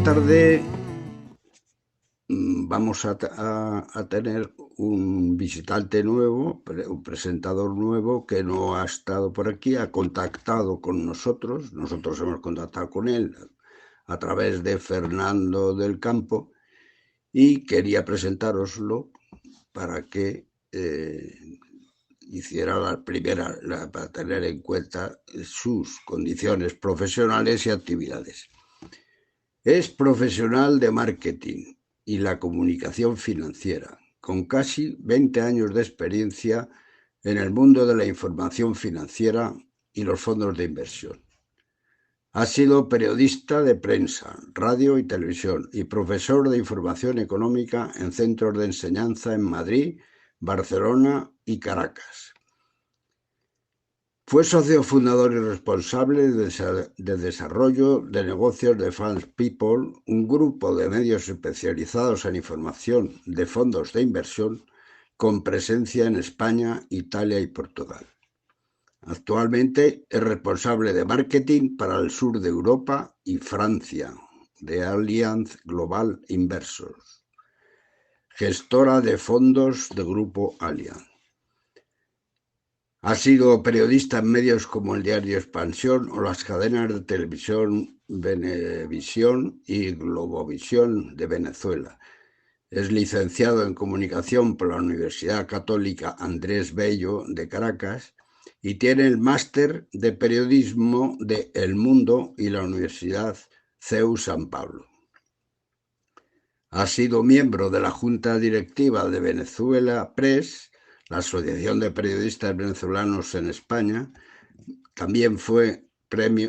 tarde vamos a tener un visitante nuevo, un presentador nuevo que no ha estado por aquí, ha contactado con nosotros hemos contactado con él a través de Fernando del Campo y quería presentároslo para que hiciera para tener en cuenta sus condiciones profesionales y actividades. Es profesional de marketing y la comunicación financiera, con casi 20 años de experiencia en el mundo de la información financiera y los fondos de inversión. Ha sido periodista de prensa, radio y televisión y profesor de información económica en centros de enseñanza en Madrid, Barcelona y Caracas. Fue socio fundador y responsable de desarrollo de negocios de Funds People, un grupo de medios especializados en información de fondos de inversión con presencia en España, Italia y Portugal. Actualmente es responsable de marketing para el sur de Europa y Francia, de Allianz Global Inversors, gestora de fondos de Grupo Allianz. Ha sido periodista en medios como el diario Expansión o las cadenas de televisión Venevisión y Globovisión de Venezuela. Es licenciado en Comunicación por la Universidad Católica Andrés Bello de Caracas y tiene el máster de Periodismo de El Mundo y la Universidad CEU San Pablo. Ha sido miembro de la Junta Directiva de Venezuela Press, la Asociación de Periodistas Venezolanos en España. También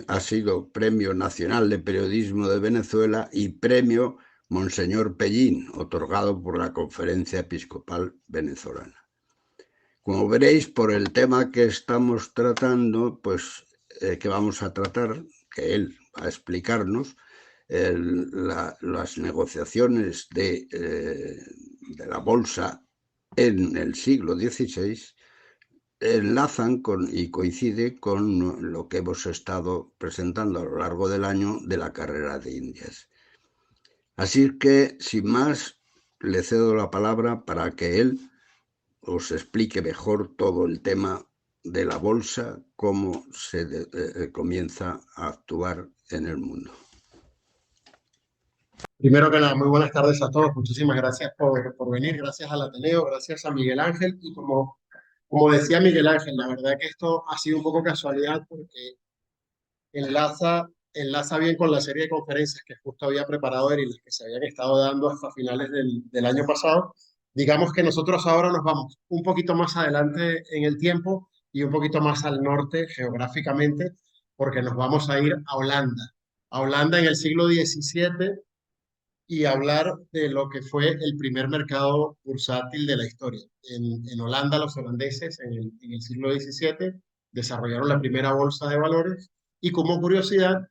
ha sido Premio Nacional de Periodismo de Venezuela y Premio Monseñor Pellín, otorgado por la Conferencia Episcopal Venezolana. Como veréis, por el tema que estamos tratando, que vamos a tratar, que él va a explicarnos, las negociaciones de la bolsa en el siglo XVI enlazan y coincide con lo que hemos estado presentando a lo largo del año de la carrera de Indias. Así que, sin más, le cedo la palabra para que él os explique mejor todo el tema de la bolsa, cómo se comienza a actuar en el mundo. Primero que nada, muy buenas tardes a todos. Muchísimas gracias por venir. Gracias al Ateneo, gracias a Miguel Ángel. Y como decía Miguel Ángel, la verdad que esto ha sido un poco casualidad porque enlaza bien con la serie de conferencias que justo había preparado él y las que se habían estado dando hasta finales del año pasado. Digamos que nosotros ahora nos vamos un poquito más adelante en el tiempo y un poquito más al norte geográficamente, porque nos vamos a ir a Holanda. A Holanda en el siglo XVII y hablar de lo que fue el primer mercado bursátil de la historia. En Holanda, los holandeses en el siglo XVII desarrollaron la primera bolsa de valores y como curiosidad,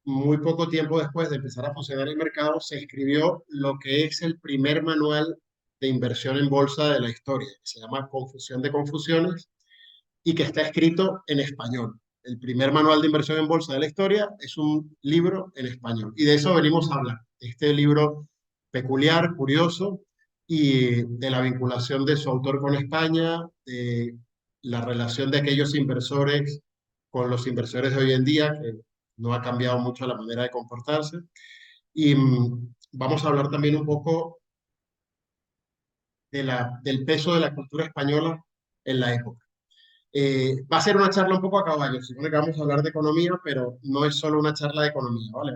muy poco tiempo después de empezar a funcionar el mercado, se escribió lo que es el primer manual de inversión en bolsa de la historia, que se llama Confusión de Confusiones, y que está escrito en español. El primer manual de inversión en bolsa de la historia es un libro en español. Y de eso venimos a hablar. Este libro peculiar, curioso, y de la vinculación de su autor con España, de la relación de aquellos inversores con los inversores de hoy en día, que no ha cambiado mucho la manera de comportarse. Y vamos a hablar también un poco del peso de la cultura española en la época. Va a ser una charla un poco a caballo, supone que vamos a hablar de economía, pero no es solo una charla de economía, ¿vale?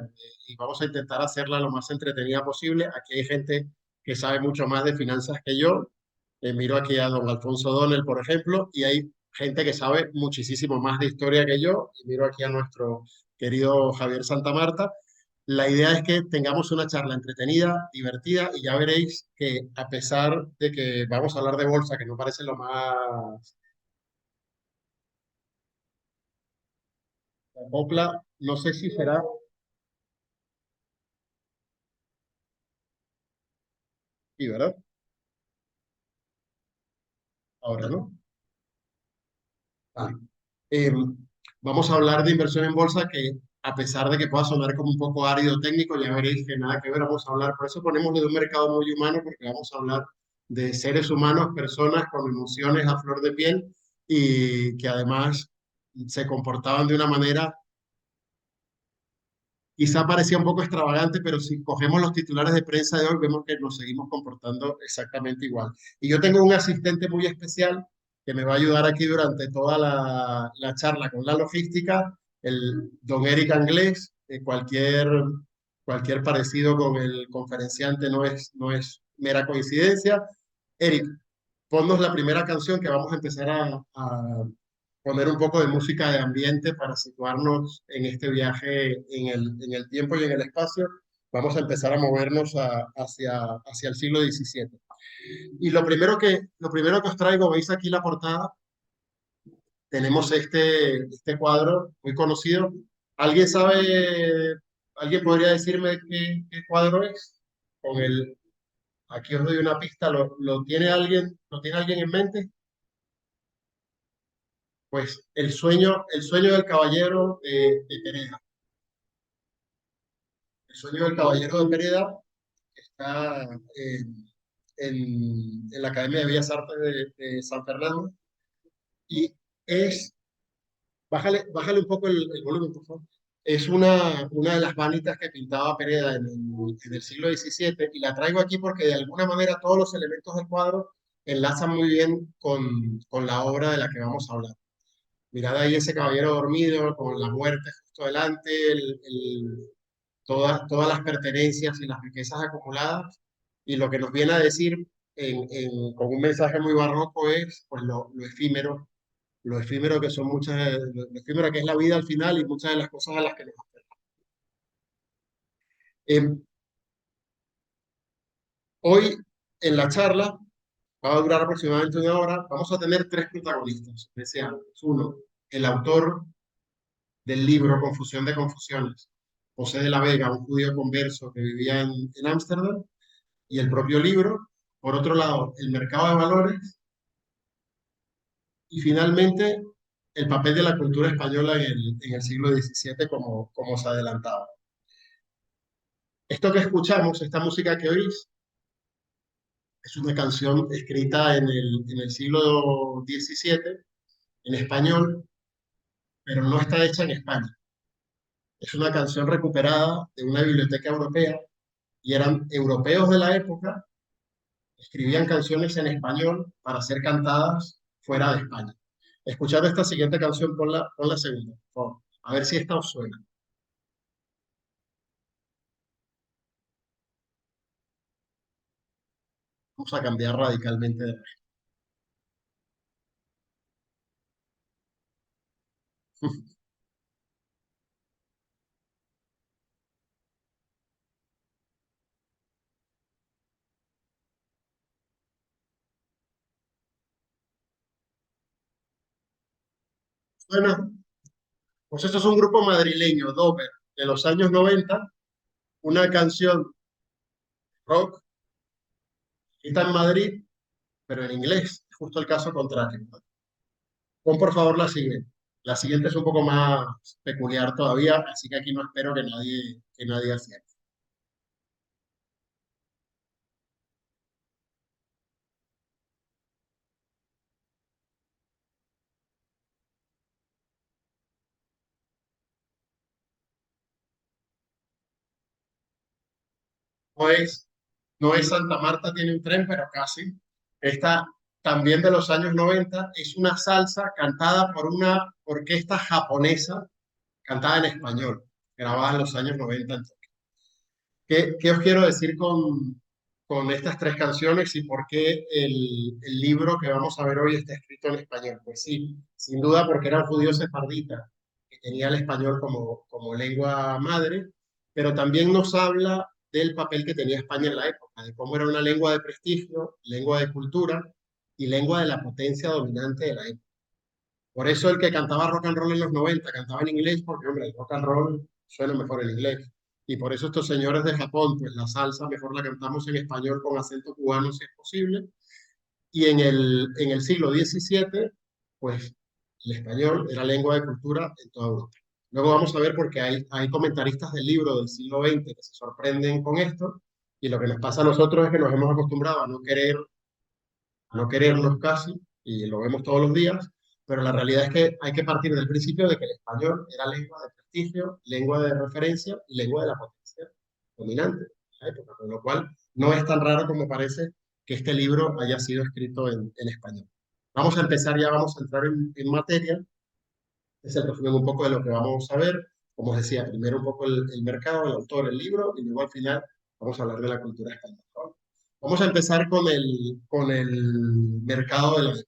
Y vamos a intentar hacerla lo más entretenida posible. Aquí hay gente que sabe mucho más de finanzas que yo. Miro aquí a don Alfonso Donel, por ejemplo, y hay gente que sabe muchísimo más de historia que yo. Y miro aquí a nuestro querido Javier Santamarta. La idea es que tengamos una charla entretenida, divertida, y ya veréis que a pesar de que vamos a hablar de bolsa, que no parece lo más la copla, no sé si será. Sí, ¿verdad? Ahora no. Vale. Eh, Vamos a hablar de inversión en bolsa, que a pesar de que pueda sonar como un poco árido técnico, ya veréis que nada que ver, vamos a hablar, por eso ponemos de un mercado muy humano, porque vamos a hablar de seres humanos, personas con emociones a flor de piel y que además se comportaban de una manera, quizá parecía un poco extravagante, pero si cogemos los titulares de prensa de hoy, vemos que nos seguimos comportando exactamente igual. Y yo tengo un asistente muy especial que me va a ayudar aquí durante toda la charla con la logística, el don Eric Anglés. Cualquier parecido con el conferenciante no es mera coincidencia. Eric, ponnos la primera canción que vamos a empezar a poner un poco de música de ambiente para situarnos en este viaje en el tiempo y en el espacio. Vamos a empezar a movernos hacia el siglo XVII. Y lo primero que os traigo, veis aquí la portada, tenemos este cuadro muy conocido. ¿Alguien sabe, alguien podría decirme qué cuadro es? Aquí os doy una pista, ¿lo tiene alguien en mente? Pues el sueño del caballero de Pereda. El sueño del caballero de Pereda está en la Academia de Bellas Artes de San Fernando y es, bájale un poco el volumen, por favor. Es una de las vanitas que pintaba Pereda en el siglo XVII y la traigo aquí porque de alguna manera todos los elementos del cuadro enlazan muy bien con la obra de la que vamos a hablar. Mirad ahí ese caballero dormido con la muerte justo delante, todas las pertenencias y las riquezas acumuladas. Y lo que nos viene a decir con un mensaje muy barroco es pues, lo efímero que son lo efímero que es la vida al final y muchas de las cosas a las que nos aferramos. Hoy en la charla, va a durar aproximadamente una hora, vamos a tener tres protagonistas especiales. Uno, el autor del libro Confusión de Confusiones, José de la Vega, un judío converso que vivía en Ámsterdam, y el propio libro. Por otro lado, el mercado de valores y finalmente el papel de la cultura española en el siglo XVII, como se adelantaba. Esto que escuchamos, esta música que oís, es una canción escrita en el siglo XVII, en español, pero no está hecha en España. Es una canción recuperada de una biblioteca europea y eran europeos de la época, escribían canciones en español para ser cantadas fuera de España. Escuchad esta siguiente canción, pon la segunda, por favor. A ver si esta os suena. Vamos a cambiar radicalmente de ritmo. Suena, pues esto es un grupo madrileño, Dover, de los años 90, una canción rock, escrita en Madrid, pero en inglés, justo el caso contrario. Pon por favor la siguiente. La siguiente es un poco más peculiar todavía, así que aquí no espero que nadie acierte. No es, no es Santa Marta tiene un tren, pero casi. Esta, también de los años 90, es una salsa cantada por una orquesta japonesa, cantada en español, grabada en los años 90. ¿Qué os quiero decir con estas tres canciones y por qué el libro que vamos a ver hoy está escrito en español? Pues sí, sin duda porque era un judío sefardita que tenía el español como lengua madre, pero también nos habla del papel que tenía España en la época, de cómo era una lengua de prestigio, lengua de cultura y lengua de la potencia dominante de la época. Por eso el que cantaba rock and roll en los 90 cantaba en inglés, porque hombre, el rock and roll suena mejor en inglés. Y por eso estos señores de Japón, pues la salsa mejor la cantamos en español con acento cubano si es posible. Y en el siglo XVII, pues el español era lengua de cultura en toda Europa. Luego vamos a ver porque hay comentaristas del libro del siglo XX que se sorprenden con esto, y lo que nos pasa a nosotros es que nos hemos acostumbrado a no querernos casi, y lo vemos todos los días, pero la realidad es que hay que partir del principio de que el español era lengua de prestigio, lengua de referencia y lengua de la potencia dominante en la época, con lo cual no es tan raro como parece que este libro haya sido escrito en español. Vamos a empezar ya, vamos a entrar en materia. Es el resumen un poco de lo que vamos a ver. Como os decía, primero un poco el mercado, el autor, el libro, y luego al final vamos a hablar de la cultura española. Vamos a empezar con el mercado de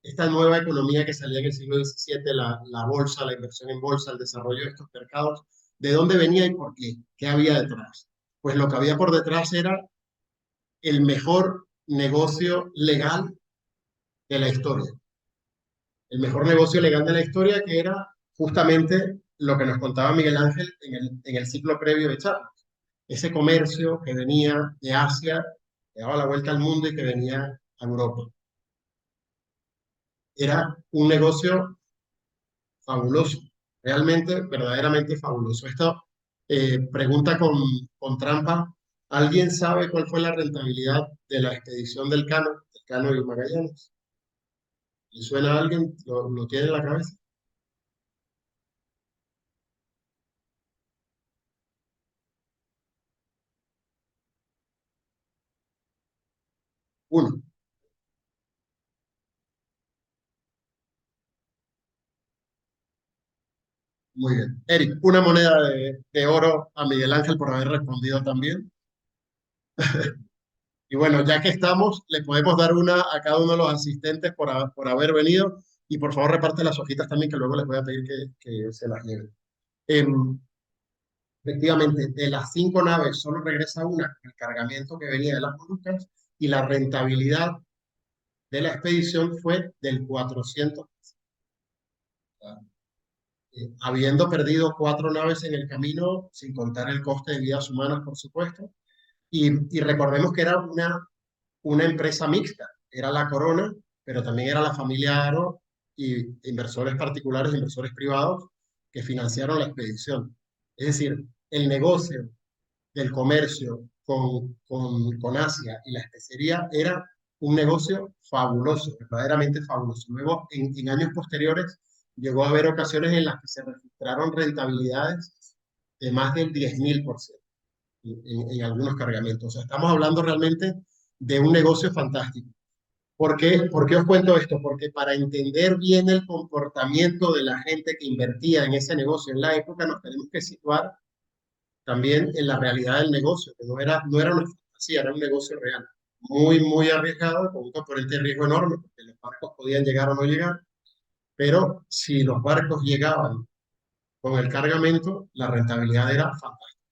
esta nueva economía que salía en el siglo XVII, la bolsa, la inversión en bolsa, el desarrollo de estos mercados. ¿De dónde venía y por qué? ¿Qué había detrás? Pues lo que había por detrás era el mejor negocio legal de la historia. El mejor negocio legal de la historia, que era justamente lo que nos contaba Miguel Ángel en el ciclo previo de Charles. Ese comercio que venía de Asia, que daba la vuelta al mundo y que venía a Europa. Era un negocio fabuloso, realmente, verdaderamente fabuloso. Esto pregunta con trampa. ¿Alguien sabe cuál fue la rentabilidad de la expedición del Cano y Magallanes? ¿Le suena a alguien? Lo tiene en la cabeza? Uno. Muy bien. Eric, una moneda de oro a Miguel Ángel por haber respondido también. Y bueno, ya que estamos, le podemos dar una a cada uno de los asistentes por haber venido. Y por favor, reparte las hojitas también, que luego les voy a pedir que se las lleven. Em, Efectivamente, de las 5 naves solo regresa una con el cargamento que venía de las Molucas, y la rentabilidad de la expedición fue del 400. Habiendo perdido 4 naves en el camino, sin contar el coste de vidas humanas, por supuesto. Y recordemos que era una empresa mixta, era la Corona, pero también era la familia Aro y inversores particulares, inversores privados que financiaron la expedición. Es decir, el negocio del comercio con Asia y la especería era un negocio fabuloso, verdaderamente fabuloso. Luego, en años posteriores, llegó a haber ocasiones en las que se registraron rentabilidades de más del 10.000% en algunos cargamentos. O sea, estamos hablando realmente de un negocio fantástico. ¿Por qué os cuento esto? Porque para entender bien el comportamiento de la gente que invertía en ese negocio en la época, nos tenemos que situar también en la realidad del negocio, que no era una fantasía, era un negocio real. Muy, muy arriesgado, con un componente de riesgo enorme, porque los barcos podían llegar o no llegar, pero si los barcos llegaban con el cargamento, la rentabilidad era fantástica.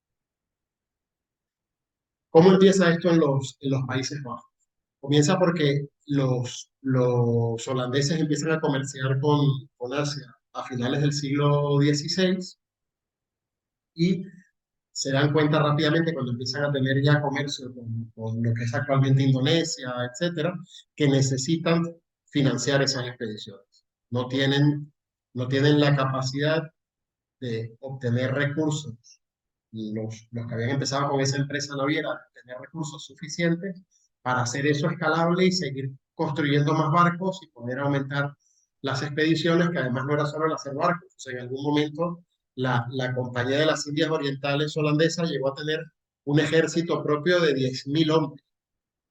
¿Cómo empieza esto en los Países Bajos? Comienza porque los holandeses empiezan a comerciar con Asia a finales del siglo XVI, y se dan cuenta rápidamente cuando empiezan a tener ya comercio con lo que es actualmente Indonesia, etcétera, que necesitan financiar esas expediciones. No tienen la capacidad de obtener recursos. Los que habían empezado con esa empresa naviera, tener recursos suficientes para hacer eso escalable y seguir construyendo más barcos y poder aumentar las expediciones, que además no era solo el hacer barcos. O sea, en algún momento la Compañía de las Indias Orientales holandesa llegó a tener un ejército propio de 10.000 hombres.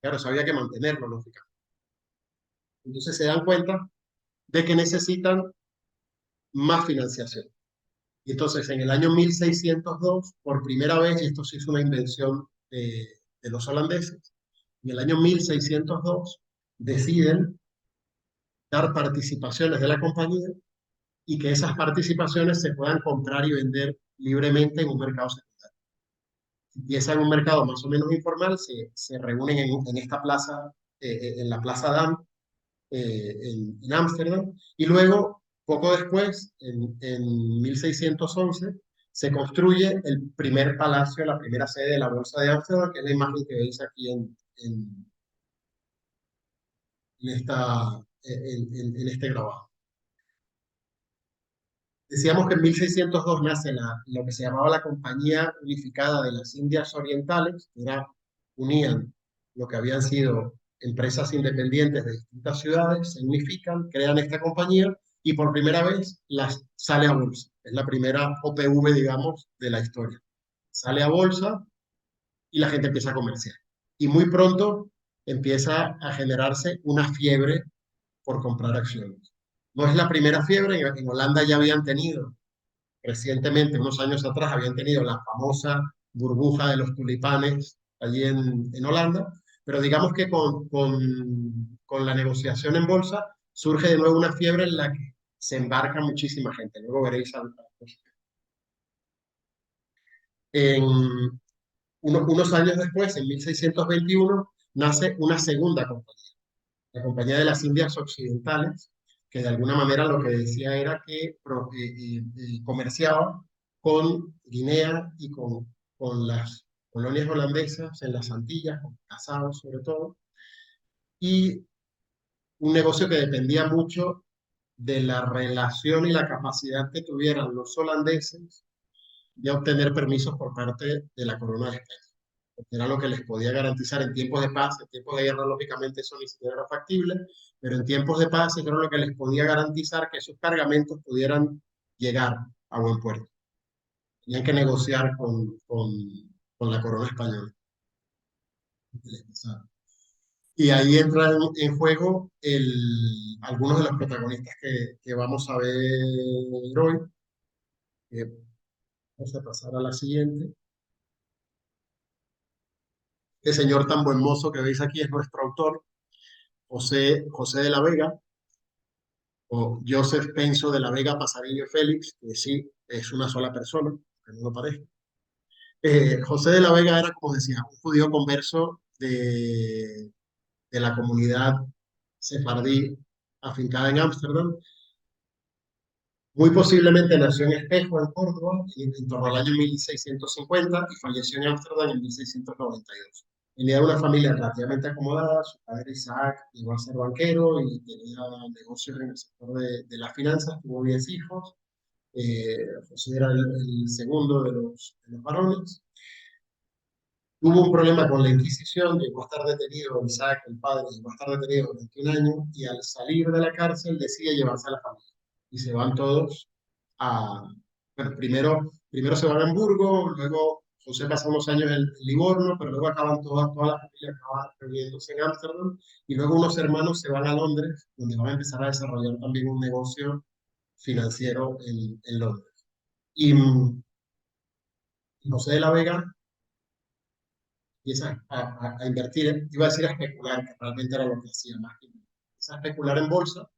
Claro, eso había que mantenerlo, lógicamente. Entonces se dan cuenta de que necesitan más financiación. Y entonces en el año 1602, por primera vez, y esto sí es una invención de los holandeses, en el año 1602 deciden dar participaciones de la compañía, y que esas participaciones se puedan comprar y vender libremente en un mercado secundario. Empieza en un mercado más o menos informal, se reúnen en esta plaza, en la Plaza Dam, en Ámsterdam, y luego, poco después, en 1611, se construye el primer palacio, la primera sede de la Bolsa de Ámsterdam, que es la imagen que veis aquí en este grabado. Decíamos que en 1602 nace lo que se llamaba la Compañía Unificada de las Indias Orientales, que unían lo que habían sido empresas independientes de distintas ciudades, se unifican, crean esta compañía y por primera vez sale a bolsa. Es la primera OPV, digamos, de la historia. Sale a bolsa y la gente empieza a comerciar. Y muy pronto empieza a generarse una fiebre por comprar acciones. No es la primera fiebre, en Holanda ya habían tenido recientemente, unos años atrás, habían tenido la famosa burbuja de los tulipanes allí en Holanda, pero digamos que con la negociación en bolsa surge de nuevo una fiebre en la que se embarca muchísima gente. Luego veréis en unos años después, en 1621, nace una segunda compañía, la Compañía de las Indias Occidentales, que de alguna manera lo que decía era que comerciaba con Guinea y con las colonias holandesas en las Antillas, con casados sobre todo, y un negocio que dependía mucho de la relación y la capacidad que tuvieran los holandeses de obtener permisos por parte de la corona de España. Porque era lo que les podía garantizar en tiempos de paz. En tiempos de guerra, lógicamente, eso ni siquiera era factible, pero en tiempos de paz era lo que les podía garantizar que esos cargamentos pudieran llegar a buen puerto. Tenían que negociar con la corona española. Y ahí entran en juego algunos de los protagonistas que vamos a ver hoy. Vamos a pasar a la siguiente. El señor tan buen mozo que veis aquí es nuestro autor, José de la Vega, o Joseph Penso de la Vega Pasariño Félix, que sí, es una sola persona, que no lo parezca. José de la Vega era, como decía, un judío converso de la comunidad sefardí afincada en Ámsterdam. Muy posiblemente nació en Espejo, en Córdoba, en torno al año 1650 y falleció en Ámsterdam en 1692. Venía de una familia relativamente acomodada, su padre Isaac llegó a ser banquero y tenía negocios en el sector de las finanzas, tuvo 10 hijos, José era el segundo de los varones. Tuvo un problema con la Inquisición, llegó a estar detenido, Isaac, el padre, llegó a estar detenido 21 años y al salir de la cárcel decide llevarse a la familia. Y se van todos bueno, primero se van a Hamburgo, luego José pasa unos años en Livorno, pero luego acaban toda la familia acaba reuniéndose en Ámsterdam y luego unos hermanos se van a Londres, donde van a empezar a desarrollar también un negocio financiero en Londres. Y José de la Vega empieza a invertir, iba a decir a especular, que realmente era lo que hacía más que empieza a especular en bolsa,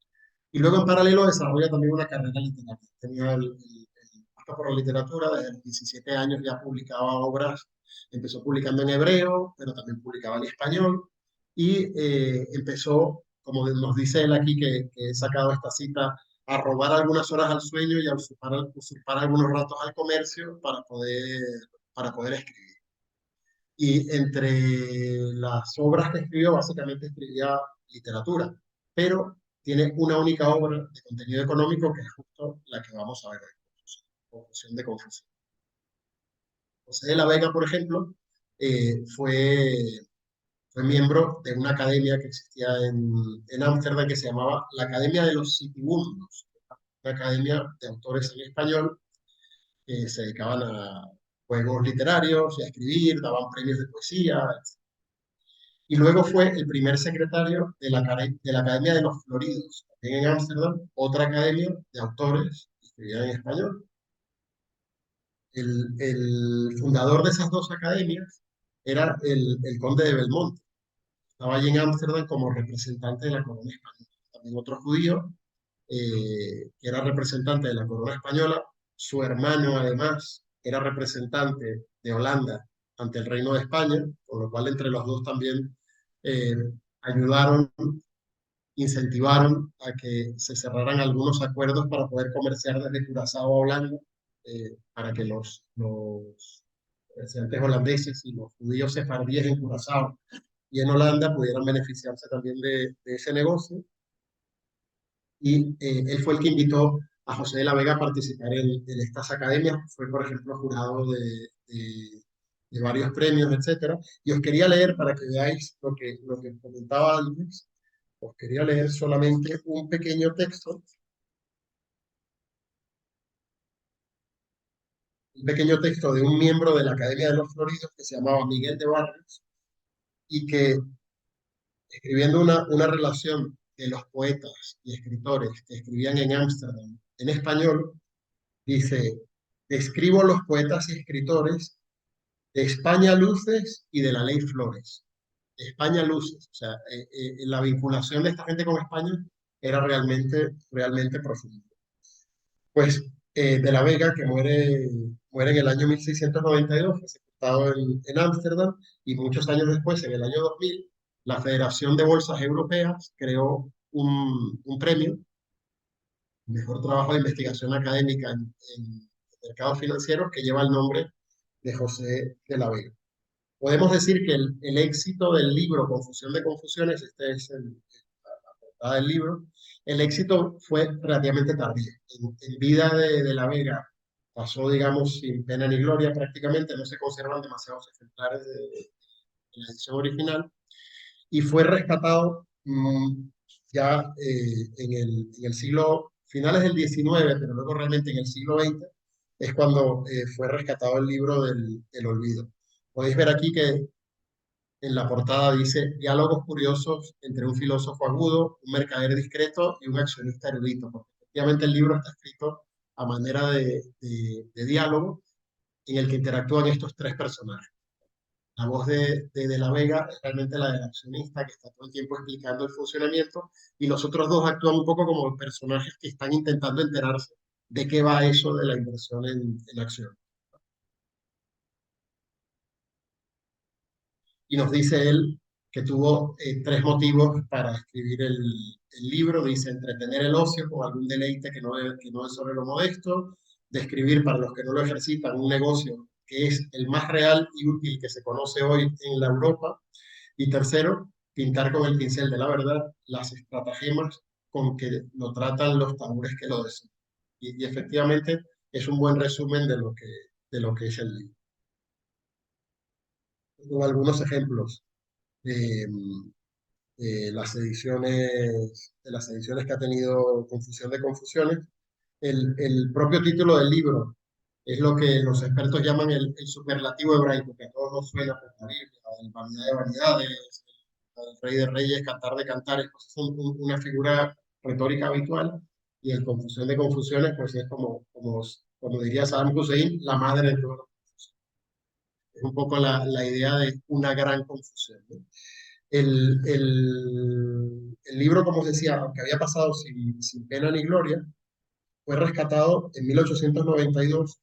y luego en paralelo desarrolla también una carrera literaria. Tenía el gusto por la literatura, desde los 17 años ya publicaba obras, empezó publicando en hebreo, pero también publicaba en español, y empezó, como nos dice él aquí, que he sacado esta cita, a robar algunas horas al sueño y a usurpar algunos ratos al comercio para poder escribir. Y entre las obras que escribió, básicamente escribía literatura, pero tiene una única obra de contenido económico que es justo la que vamos a ver hoy, Confusión de Confusión. José de la Vega, por ejemplo, fue miembro de una academia que existía en Ámsterdam que se llamaba la Academia de los Citibundos, una academia de autores en español que se dedicaban a juegos literarios y a escribir, daban premios de poesía, etc. Y luego fue el primer secretario de la Academia de los Floridos, también en Ámsterdam, otra academia de autores que escribían en español. El fundador de esas dos academias era el conde de Belmonte. Estaba allí en Ámsterdam como representante de la corona española. También otro judío, que era representante de la corona española. Su hermano, además, era representante de Holanda ante el Reino de España, con lo cual entre los dos también eh, ayudaron, incentivaron a que se cerraran algunos acuerdos para poder comerciar desde Curazao a Holanda, para que los residentes holandeses y los judíos sefardíes en Curazao y en Holanda pudieran beneficiarse también de ese negocio. Y él fue el que invitó a José de la Vega a participar en estas academias. Fue, por ejemplo, jurado de varios premios, etcétera. Y os quería leer para que veáis lo que comentaba antes. Os quería leer solamente un pequeño texto de un miembro de la Academia de los Floridos que se llamaba Miguel de Barrios y que, escribiendo una relación de los poetas y escritores que escribían en Ámsterdam en español, dice: describo los poetas y escritores de España Luces y de la Ley Flores. De España Luces, o sea, la vinculación de esta gente con España era realmente profunda. Pues de la Vega, que muere en el año 1692, fue sepultado en Ámsterdam, y muchos años después, en el año 2000, la Federación de Bolsas Europeas creó un premio, mejor trabajo de investigación académica en mercados financieros, que lleva el nombre de José de la Vega. Podemos decir que el éxito del libro Confusión de Confusiones, este es la portada del libro, el éxito fue relativamente tardío. En vida de la Vega pasó, digamos, sin pena ni gloria prácticamente, no se conservan demasiados ejemplares de la edición original, y fue rescatado ya en el siglo, finales del XIX, pero luego realmente en el siglo XX, es cuando fue rescatado el libro del olvido. Podéis ver aquí que en la portada dice: diálogos curiosos entre un filósofo agudo, un mercader discreto y un accionista erudito, porque efectivamente el libro está escrito a manera de diálogo en el que interactúan estos tres personajes. La voz de la Vega es realmente la del accionista, que está todo el tiempo explicando el funcionamiento, y los otros dos actúan un poco como personajes que están intentando enterarse de qué va eso de la inversión en acción. Y nos dice él que tuvo tres motivos para escribir el libro. Dice: entretener el ocio con algún deleite que no es sobre lo modesto, describir para los que no lo ejercitan un negocio que es el más real y útil que se conoce hoy en la Europa, y tercero, pintar con el pincel de la verdad las estratagemas con que lo tratan los tabúes que lo desean. Y efectivamente es un buen resumen de lo que es el libro. Con algunos ejemplos de, de las ediciones que ha tenido Confusión de Confusiones. El propio título del libro es lo que los expertos llaman el superlativo hebraico, que a todos nos suena por la Biblia: el variedad de variedades, el rey de reyes, cantar de cantares, pues es una figura retórica habitual, y el Confusión de Confusiones pues es como diría Saddam Hussein, la madre de todo. Es un poco la idea de una gran confusión, ¿no? El libro, como os decía, aunque había pasado sin pena ni gloria, fue rescatado en 1892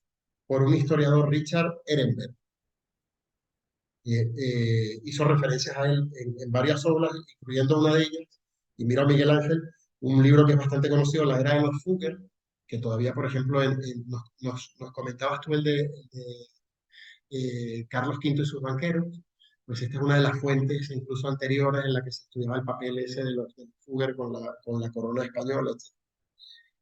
por un historiador, Richard Ehrenberg. Hizo referencias a él en varias obras, incluyendo una de ellas, y mira, Miguel Ángel, un libro que es bastante conocido, La Era de los Fugger, que todavía, por ejemplo, nos comentabas tú Carlos V y sus banqueros. Pues esta es una de las fuentes incluso anteriores en la que se estudiaba el papel ese de Fugger con la corona española, etc.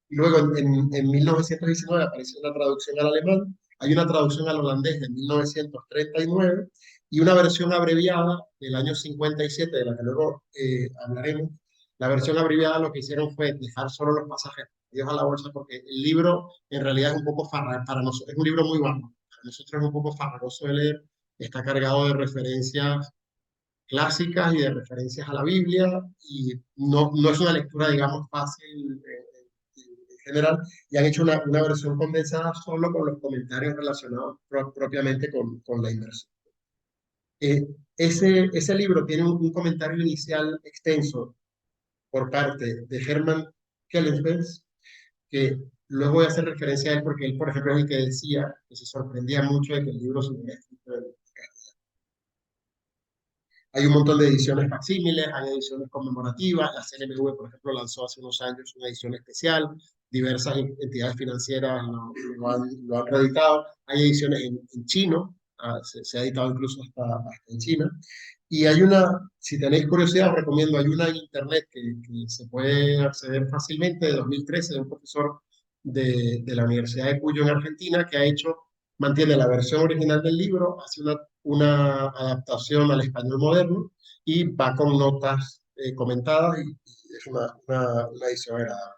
Y luego en 1919 aparece una traducción al alemán, hay una traducción al holandés de 1939 y una versión abreviada del año 57, de la que luego hablaremos. La versión abreviada lo que hicieron fue dejar solo los pasajes a la bolsa, porque el libro en realidad es un poco para nosotros, es un libro muy bajo, para nosotros es un poco farragoso de leer, está cargado de referencias clásicas y de referencias a la Biblia, y no es una lectura, digamos, fácil en general, y han hecho una versión condensada solo con los comentarios relacionados propiamente con la inversión. Ese libro tiene un comentario inicial extenso por parte de Hermann Kellensfeld, que luego voy a hacer referencia a él porque él, por ejemplo, es el que decía que se sorprendía mucho de que el libro se hubiera escrito en castellano. Hay un montón de ediciones facsímiles, hay ediciones conmemorativas. La CNMV, por ejemplo, lanzó hace unos años una edición especial. Diversas entidades financieras lo han reeditado. Hay ediciones en chino, se ha editado incluso hasta en China. Y hay una, si tenéis curiosidad, os recomiendo, hay una en internet que se puede acceder fácilmente, de 2013, de un profesor de la Universidad de Cuyo en Argentina, que mantiene la versión original del libro, hace una adaptación al español moderno y va con notas comentadas y es una edición agradable.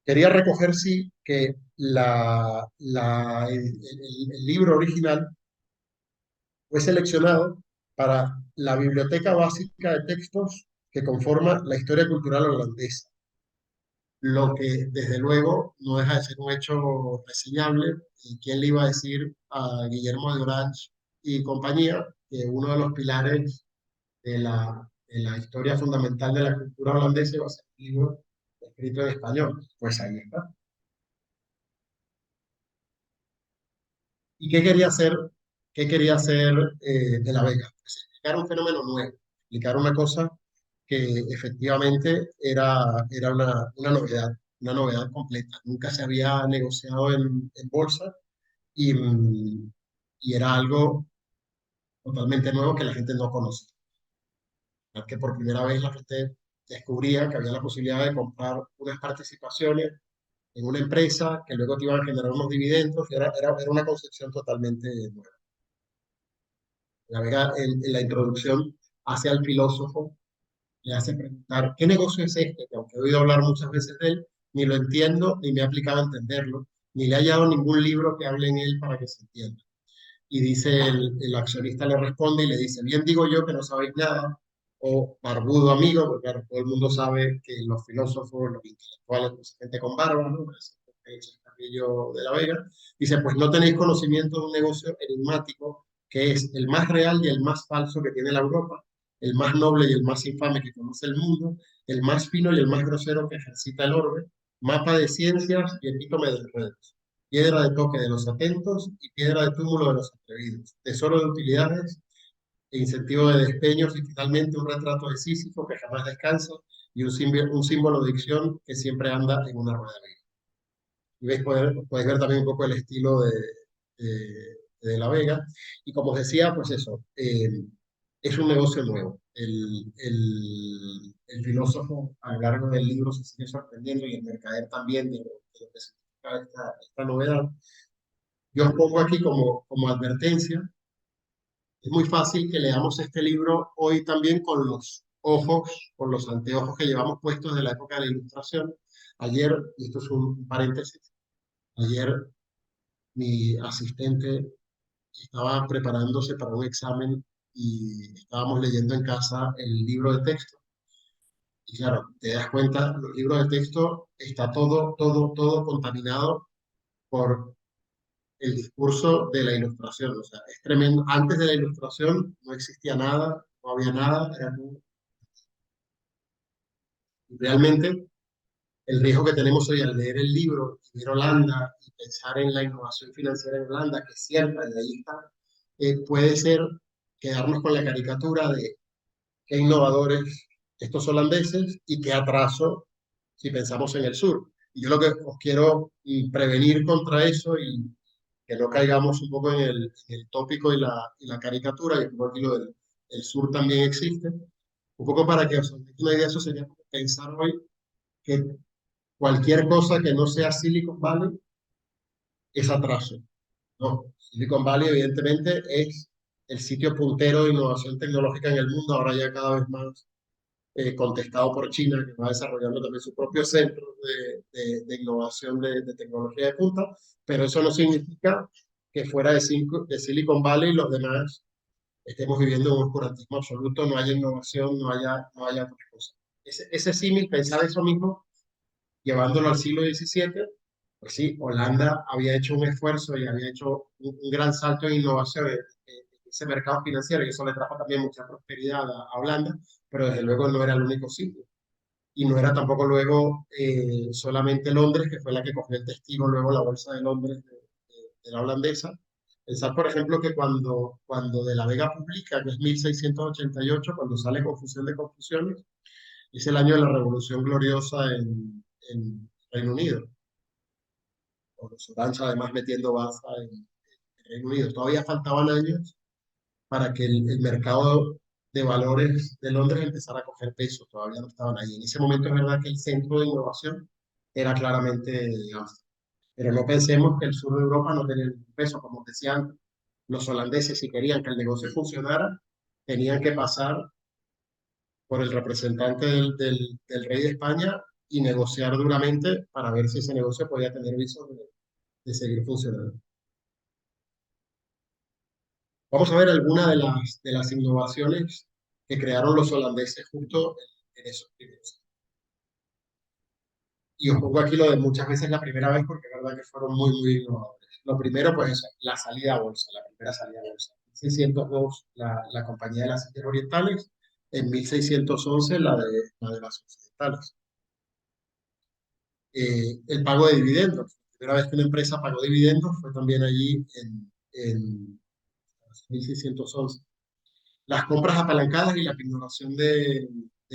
Quería recoger, sí, que el libro original fue seleccionado para la biblioteca básica de textos que conforma la historia cultural holandesa, lo que desde luego no deja de ser un hecho reseñable. ¿Y quién le iba a decir a Guillermo de Orange y compañía que uno de los pilares de la historia fundamental de la cultura holandesa iba a ser un libro escrito en español? Pues ahí está. ¿Y qué quería hacer? ¿Qué quería hacer de la Vega? Pues explicar un fenómeno nuevo, explicar una cosa que efectivamente era una novedad completa. Nunca se había negociado en bolsa y, y era algo totalmente nuevo que la gente no conocía. Que por primera vez la gente descubría que había la posibilidad de comprar unas participaciones en una empresa que luego te iban a generar unos dividendos. Era una concepción totalmente nueva. La Vega en la introducción hace al filósofo, le hace preguntar, ¿qué negocio es este? Que aunque he oído hablar muchas veces de él, ni lo entiendo, ni me he aplicado a entenderlo, ni le he hallado ningún libro que hable en él para que se entienda. Y dice el accionista le responde y le dice, bien digo yo que no sabéis nada, o barbudo amigo, porque claro, todo el mundo sabe que los filósofos, los intelectuales, pues, gente con barba, ¿no? Es Carrillo de la Vega, dice, pues no tenéis conocimiento de un negocio enigmático que es el más real y el más falso que tiene la Europa, el más noble y el más infame que conoce el mundo, el más fino y el más grosero que ejercita el orbe, mapa de ciencias y epítome de enredos, piedra de toque de los atentos y piedra de túmulo de los atrevidos, tesoro de utilidades e incentivo de despeños y finalmente un retrato de Sísifo que jamás descansa y un símbolo de dicción que siempre anda en una rueda de vida. Y podéis ver también un poco el estilo de La Vega. Y como os decía, pues eso, es un negocio nuevo. El filósofo a lo largo del libro se sigue sorprendiendo y el mercader también de lo que significa esta novedad. Yo os pongo aquí como advertencia. Es muy fácil que leamos este libro hoy también con los ojos, con los anteojos que llevamos puestos de la época de la Ilustración. Ayer, y esto es un paréntesis, ayer mi asistente estaba preparándose para un examen y estábamos leyendo en casa el libro de texto. Y claro, te das cuenta, los libros de texto está todo contaminado por el discurso de la Ilustración. O sea, es tremendo. Antes de la Ilustración no existía nada, no había nada. Realmente el riesgo que tenemos hoy al leer el libro y ver Holanda y pensar en la innovación financiera en Holanda, que es cierta, y ahí está, puede ser quedarnos con la caricatura de qué innovadores estos holandeses y qué atraso si pensamos en el sur. Y yo lo que os quiero prevenir contra eso y que no caigamos un poco en el tópico y la caricatura, y un poco aquí lo del el sur también existe, un poco para que os hagáis una idea, eso sería como pensar hoy que cualquier cosa que no sea Silicon Valley es atraso. No, Silicon Valley evidentemente es el sitio puntero de innovación tecnológica en el mundo, ahora ya cada vez más contestado por China, que va desarrollando también sus propios centros de innovación de tecnología de punta, pero eso no significa que fuera de Silicon Valley los demás estemos viviendo en un oscurantismo absoluto, no haya innovación, no haya otra cosa. Ese símil, pensar eso mismo, llevándolo al siglo XVII, pues sí, Holanda había hecho un esfuerzo y había hecho un gran salto en innovación en ese mercado financiero y eso le trajo también mucha prosperidad a Holanda, pero desde luego no era el único sitio. Y no era tampoco luego solamente Londres, que fue la que cogió el testigo luego la Bolsa de Londres de la holandesa. Pensar, por ejemplo, que cuando De la Vega publica, que es 1688, cuando sale Confusión de Confusiones, es el año de la Revolución Gloriosa en Reino Unido. Con los Orange además metiendo baza en Reino Unido. Todavía faltaban años para que el mercado de valores de Londres empezara a coger peso, todavía no estaban ahí. En ese momento es verdad que el centro de innovación era claramente Ámsterdam. Pero no pensemos que el sur de Europa no tenía ningún peso, como decían los holandeses, si querían que el negocio funcionara, tenían que pasar por el representante del rey de España y negociar duramente para ver si ese negocio podía tener visos de seguir funcionando. Vamos a ver algunas de las innovaciones que crearon los holandeses justo en esos primeros. Y os pongo aquí lo de muchas veces la primera vez porque es verdad que fueron muy, muy innovadores. Lo primero, pues eso, la salida a bolsa, la primera salida a bolsa. En 1602, la Compañía de las Indias Orientales, en 1611, la de las Occidentales. El pago de dividendos. La primera vez que una empresa pagó dividendos fue también allí en 1611. Las compras apalancadas y la pignoración de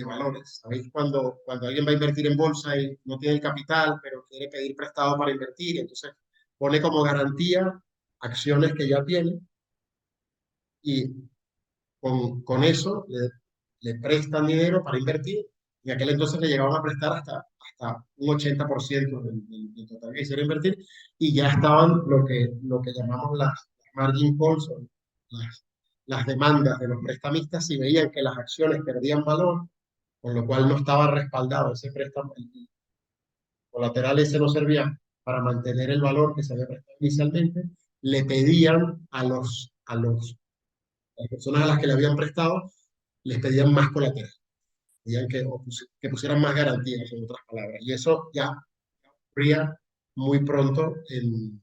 valores. ¿Sabéis? Cuando alguien va a invertir en bolsa y no tiene el capital, pero quiere pedir prestado para invertir, entonces pone como garantía acciones que ya tiene y con eso le prestan dinero para invertir y aquel entonces le llegaban a prestar hasta un 80% del total que quisiera invertir y ya estaban lo que llamamos las margin calls, o las, las demandas de los prestamistas si veían que las acciones perdían valor, con lo cual no estaba respaldado ese préstamo, el colateral ese no servía para mantener el valor que se había prestado inicialmente, le pedían a las personas a las que le habían prestado, les pedían más colateral, pedían que pusieran más garantías, en otras palabras. Y eso ya ocurría muy pronto en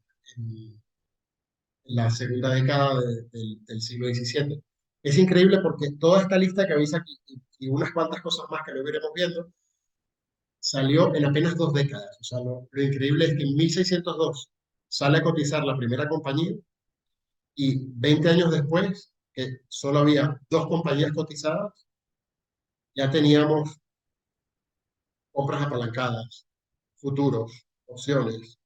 la segunda década del siglo XVII. Es increíble porque toda esta lista que veis aquí y unas cuantas cosas más que lo iremos viendo, salió en apenas 2 décadas. O sea, lo increíble es que en 1602 sale a cotizar la primera compañía y 20 años después, que solo había 2 compañías cotizadas, ya teníamos compras apalancadas, futuros, opciones.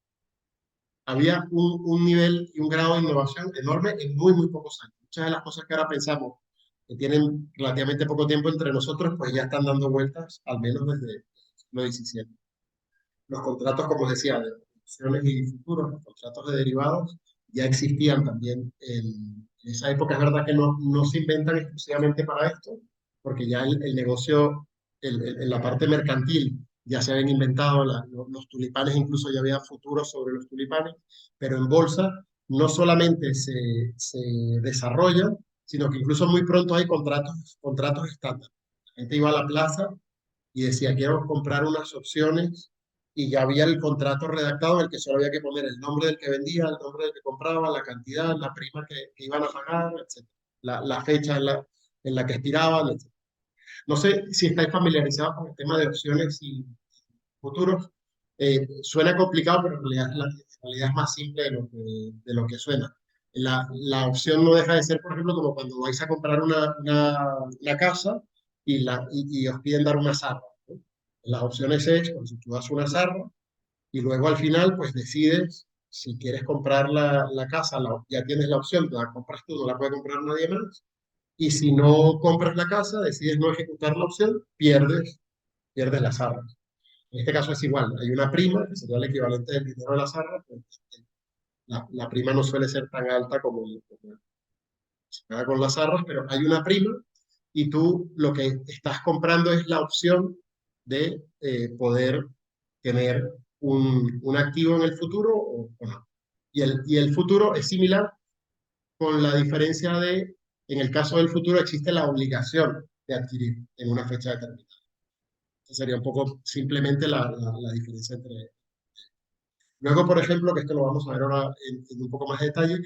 Había un nivel y un grado de innovación enorme en muy, muy pocos años. Muchas de las cosas que ahora pensamos que tienen relativamente poco tiempo entre nosotros, pues ya están dando vueltas, al menos desde el siglo XVII. Los contratos, como decía, de opciones y futuros, los contratos de derivados, ya existían también en esa época. Es verdad que no se inventan exclusivamente para esto, porque ya el negocio, en la parte mercantil, ya se habían inventado los tulipanes, incluso ya había futuros sobre los tulipanes, pero en bolsa no solamente se desarrollan, sino que incluso muy pronto hay contratos estándar. La gente iba a la plaza y decía, quiero comprar unas opciones y ya había el contrato redactado en el que solo había que poner el nombre del que vendía, el nombre del que compraba, la cantidad, la prima que iban a pagar, etcétera. La fecha en la que expiraban, etcétera. No sé si estáis familiarizados con el tema de opciones y futuros. Suena complicado, pero en realidad es más simple de lo que suena. La opción no deja de ser, por ejemplo, como cuando vais a comprar una casa y os piden dar una zarra, ¿no? Las opciones es, pues, si tú das una zarra y luego al final, pues decides si quieres comprar la casa, ya tienes la opción, la compras tú, no la puede comprar nadie más. Y si no compras la casa, decides no ejecutar la opción, pierdes las arras. En este caso es igual, hay una prima, que sería el equivalente del dinero de las arras, pues, la prima no suele ser tan alta como se paga con las arras, pero hay una prima y tú lo que estás comprando es la opción de poder tener un activo en el futuro o no. Y el futuro es similar con la diferencia en el caso del futuro existe la obligación de adquirir en una fecha determinada. Esa sería un poco simplemente la diferencia entre. Luego, por ejemplo, que esto lo vamos a ver ahora en un poco más de detalle,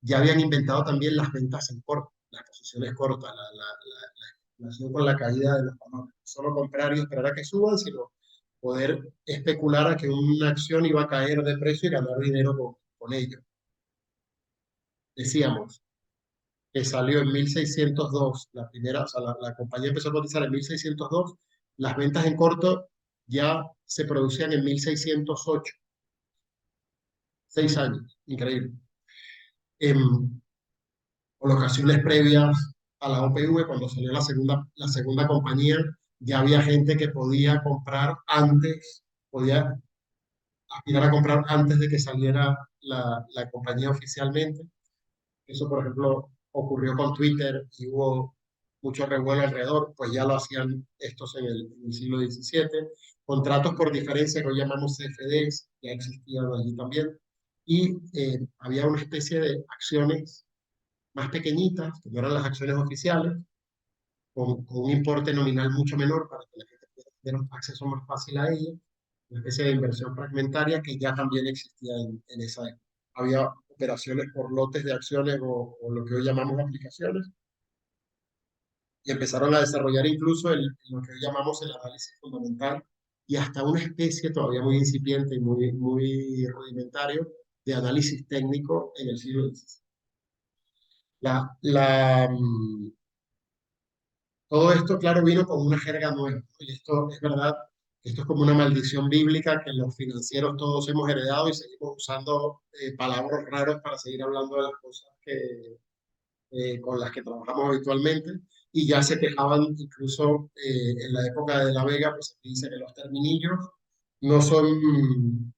ya habían inventado también las ventas en corto, las posiciones cortas, la especulación con la caída de los valores. No solo comprar y esperar a que suban, sino poder especular a que una acción iba a caer de precio y ganar dinero con ello. Decíamos que salió en 1602, la primera, o sea, la compañía empezó a cotizar en 1602, las ventas en corto ya se producían en 1608, 6 años, increíble. En colocaciones previas a la OPV, cuando salió la segunda compañía, ya había gente que podía comprar antes, podía aspirar a comprar antes de que saliera la compañía oficialmente. Eso, por ejemplo, ocurrió con Twitter y hubo mucho revuelo alrededor, pues ya lo hacían estos en el siglo XVII. Contratos por diferencia, que hoy llamamos CFDs, ya existían allí también. Y había una especie de acciones más pequeñitas, que no eran las acciones oficiales, con un importe nominal mucho menor para que la gente pudiera tener un acceso más fácil a ella, una especie de inversión fragmentaria que ya también existía en esa época. Había operaciones por lotes de acciones o lo que hoy llamamos aplicaciones, y empezaron a desarrollar incluso lo que hoy llamamos el análisis fundamental y hasta una especie todavía muy incipiente y muy rudimentario de análisis técnico en el siglo XVI. Todo esto, claro, vino con una jerga nueva, ¿no? Y esto es verdad, esto es como una maldición bíblica que los financieros todos hemos heredado y seguimos usando palabras raras para seguir hablando de las cosas con las que trabajamos habitualmente. Y ya se quejaban incluso en la época de La Vega, pues se dice que los terminillos no son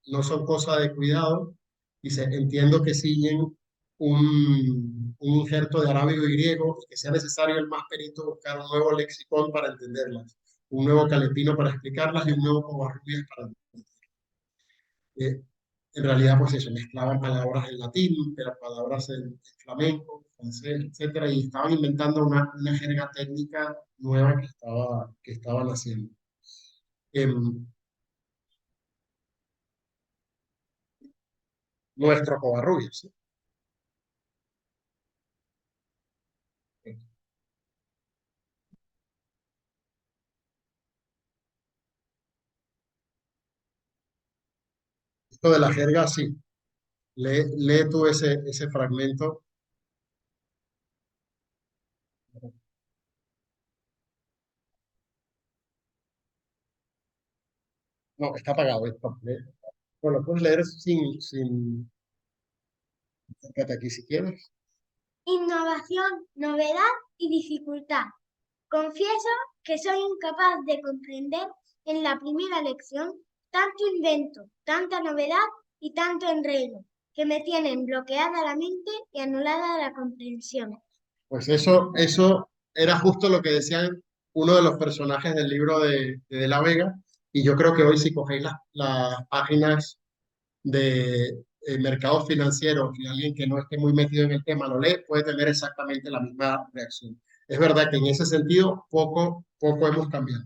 cosa de cuidado. Dice, entiendo que siguen un injerto de arábigo y griego y que sea necesario el más perito buscar un nuevo lexicón para entenderlas, un nuevo calepino para explicarlas y un nuevo covarrubias para entenderlas. En realidad, pues eso, mezclaban palabras en latín, pero palabras en flamenco, francés, etcétera, y estaban inventando una jerga técnica nueva que estaban haciendo. Em, Nuestro Covarrubias, ¿sí? Esto de la jerga, sí. Lee tú ese fragmento. No, está apagado esto. Bueno, puedes leer acércate aquí si quieres. Innovación, novedad y dificultad. Confieso que soy incapaz de comprender en la primera lección tanto invento, tanta novedad y tanto enredo, que me tienen bloqueada la mente y anulada la comprensión. Pues eso era justo lo que decían uno de los personajes del libro de La Vega, y yo creo que hoy si cogéis las páginas de mercados financieros y alguien que no esté muy metido en el tema lo lee, puede tener exactamente la misma reacción. Es verdad que en ese sentido poco hemos cambiado,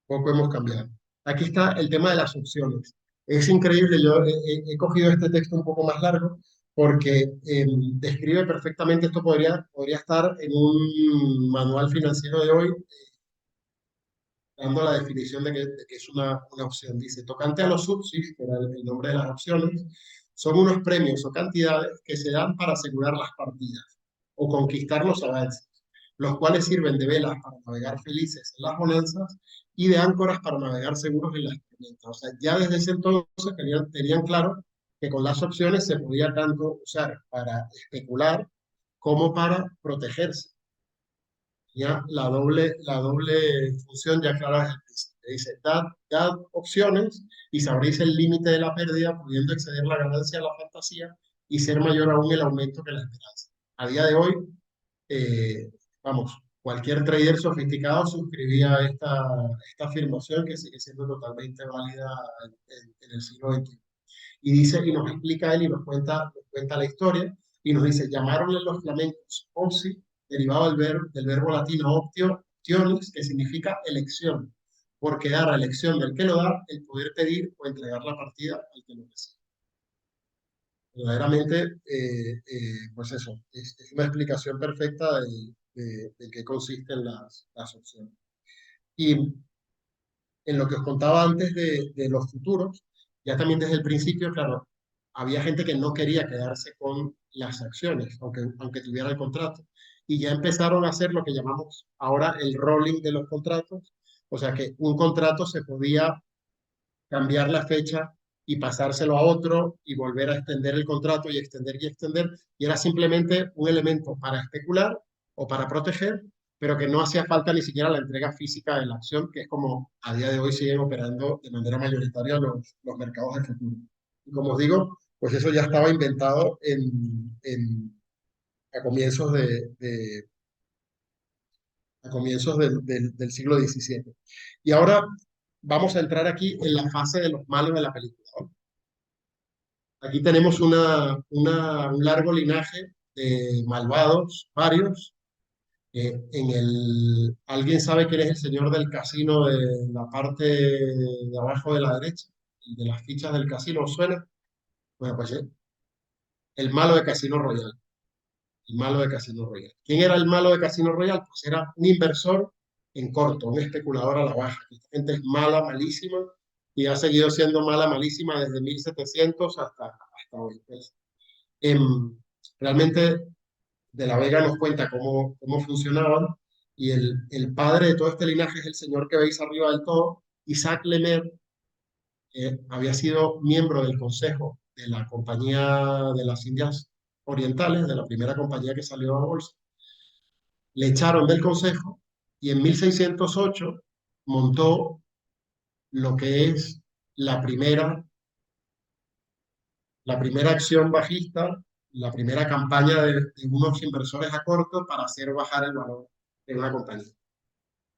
poco hemos cambiado. Aquí está el tema de las opciones. Es increíble, yo he cogido este texto un poco más largo porque describe perfectamente, esto podría estar en un manual financiero de hoy, dando la definición de que es una opción. Dice, tocante a los subsidios, que era el nombre de las opciones, son unos premios o cantidades que se dan para asegurar las partidas o conquistar los avances, los cuales sirven de velas para navegar felices en las bonanzas y de áncoras para navegar seguros en las tormentas. O sea, ya desde ese entonces tenían claro que con las opciones se podía tanto usar para especular como para protegerse. Ya la doble función ya clara desde el principio. Dice, dad opciones y sabréis el límite de la pérdida, pudiendo exceder la ganancia a la fantasía y ser mayor aún el aumento que la esperanza. A día de hoy, vamos, cualquier trader sofisticado suscribía esta afirmación que sigue siendo totalmente válida en el siglo XXI. Y dice, y nos explica él y nos cuenta la historia, y nos dice, llamaronle los flamencos opsi, derivado del verbo latino optionis, que significa elección, porque da a elección del que lo da el poder pedir o entregar la partida al que lo recibe. Verdaderamente, pues eso, es una explicación perfecta de qué consisten las opciones. Y en lo que os contaba antes de los futuros, ya también desde el principio, claro, había gente que no quería quedarse con las acciones, aunque tuviera el contrato. Y ya empezaron a hacer lo que llamamos ahora el rolling de los contratos, o sea que un contrato se podía cambiar la fecha y pasárselo a otro y volver a extender el contrato y extender, y era simplemente un elemento para especular o para proteger, pero que no hacía falta ni siquiera la entrega física de la acción, que es como a día de hoy siguen operando de manera mayoritaria los mercados de futuro. Y como os digo, pues eso ya estaba inventado a comienzos a comienzos del siglo XVII. Y ahora vamos a entrar aquí en la fase de los malos de la película, ¿no? Aquí tenemos un largo linaje de malvados, varios. ¿Alguien sabe quién es el señor del casino de la parte de abajo de la derecha? El de las fichas del casino, ¿os suena? Bueno, pues el malo de Casino Royale. El malo de Casino Royale. ¿Quién era el malo de Casino Royale? Pues era un inversor en corto, un especulador a la baja. Esta gente es mala, malísima, y ha seguido siendo mala, malísima desde 1700 hasta hoy. Pues, realmente de la Vega nos cuenta cómo funcionaban, y el padre de todo este linaje es el señor que veis arriba del todo, Isaac Lemer, que había sido miembro del consejo de la Compañía de las Indias Orientales, de la primera compañía que salió a bolsa. Le echaron del consejo y en 1608 montó lo que es la primera acción bajista, la primera campaña de unos inversores a corto para hacer bajar el valor de una compañía.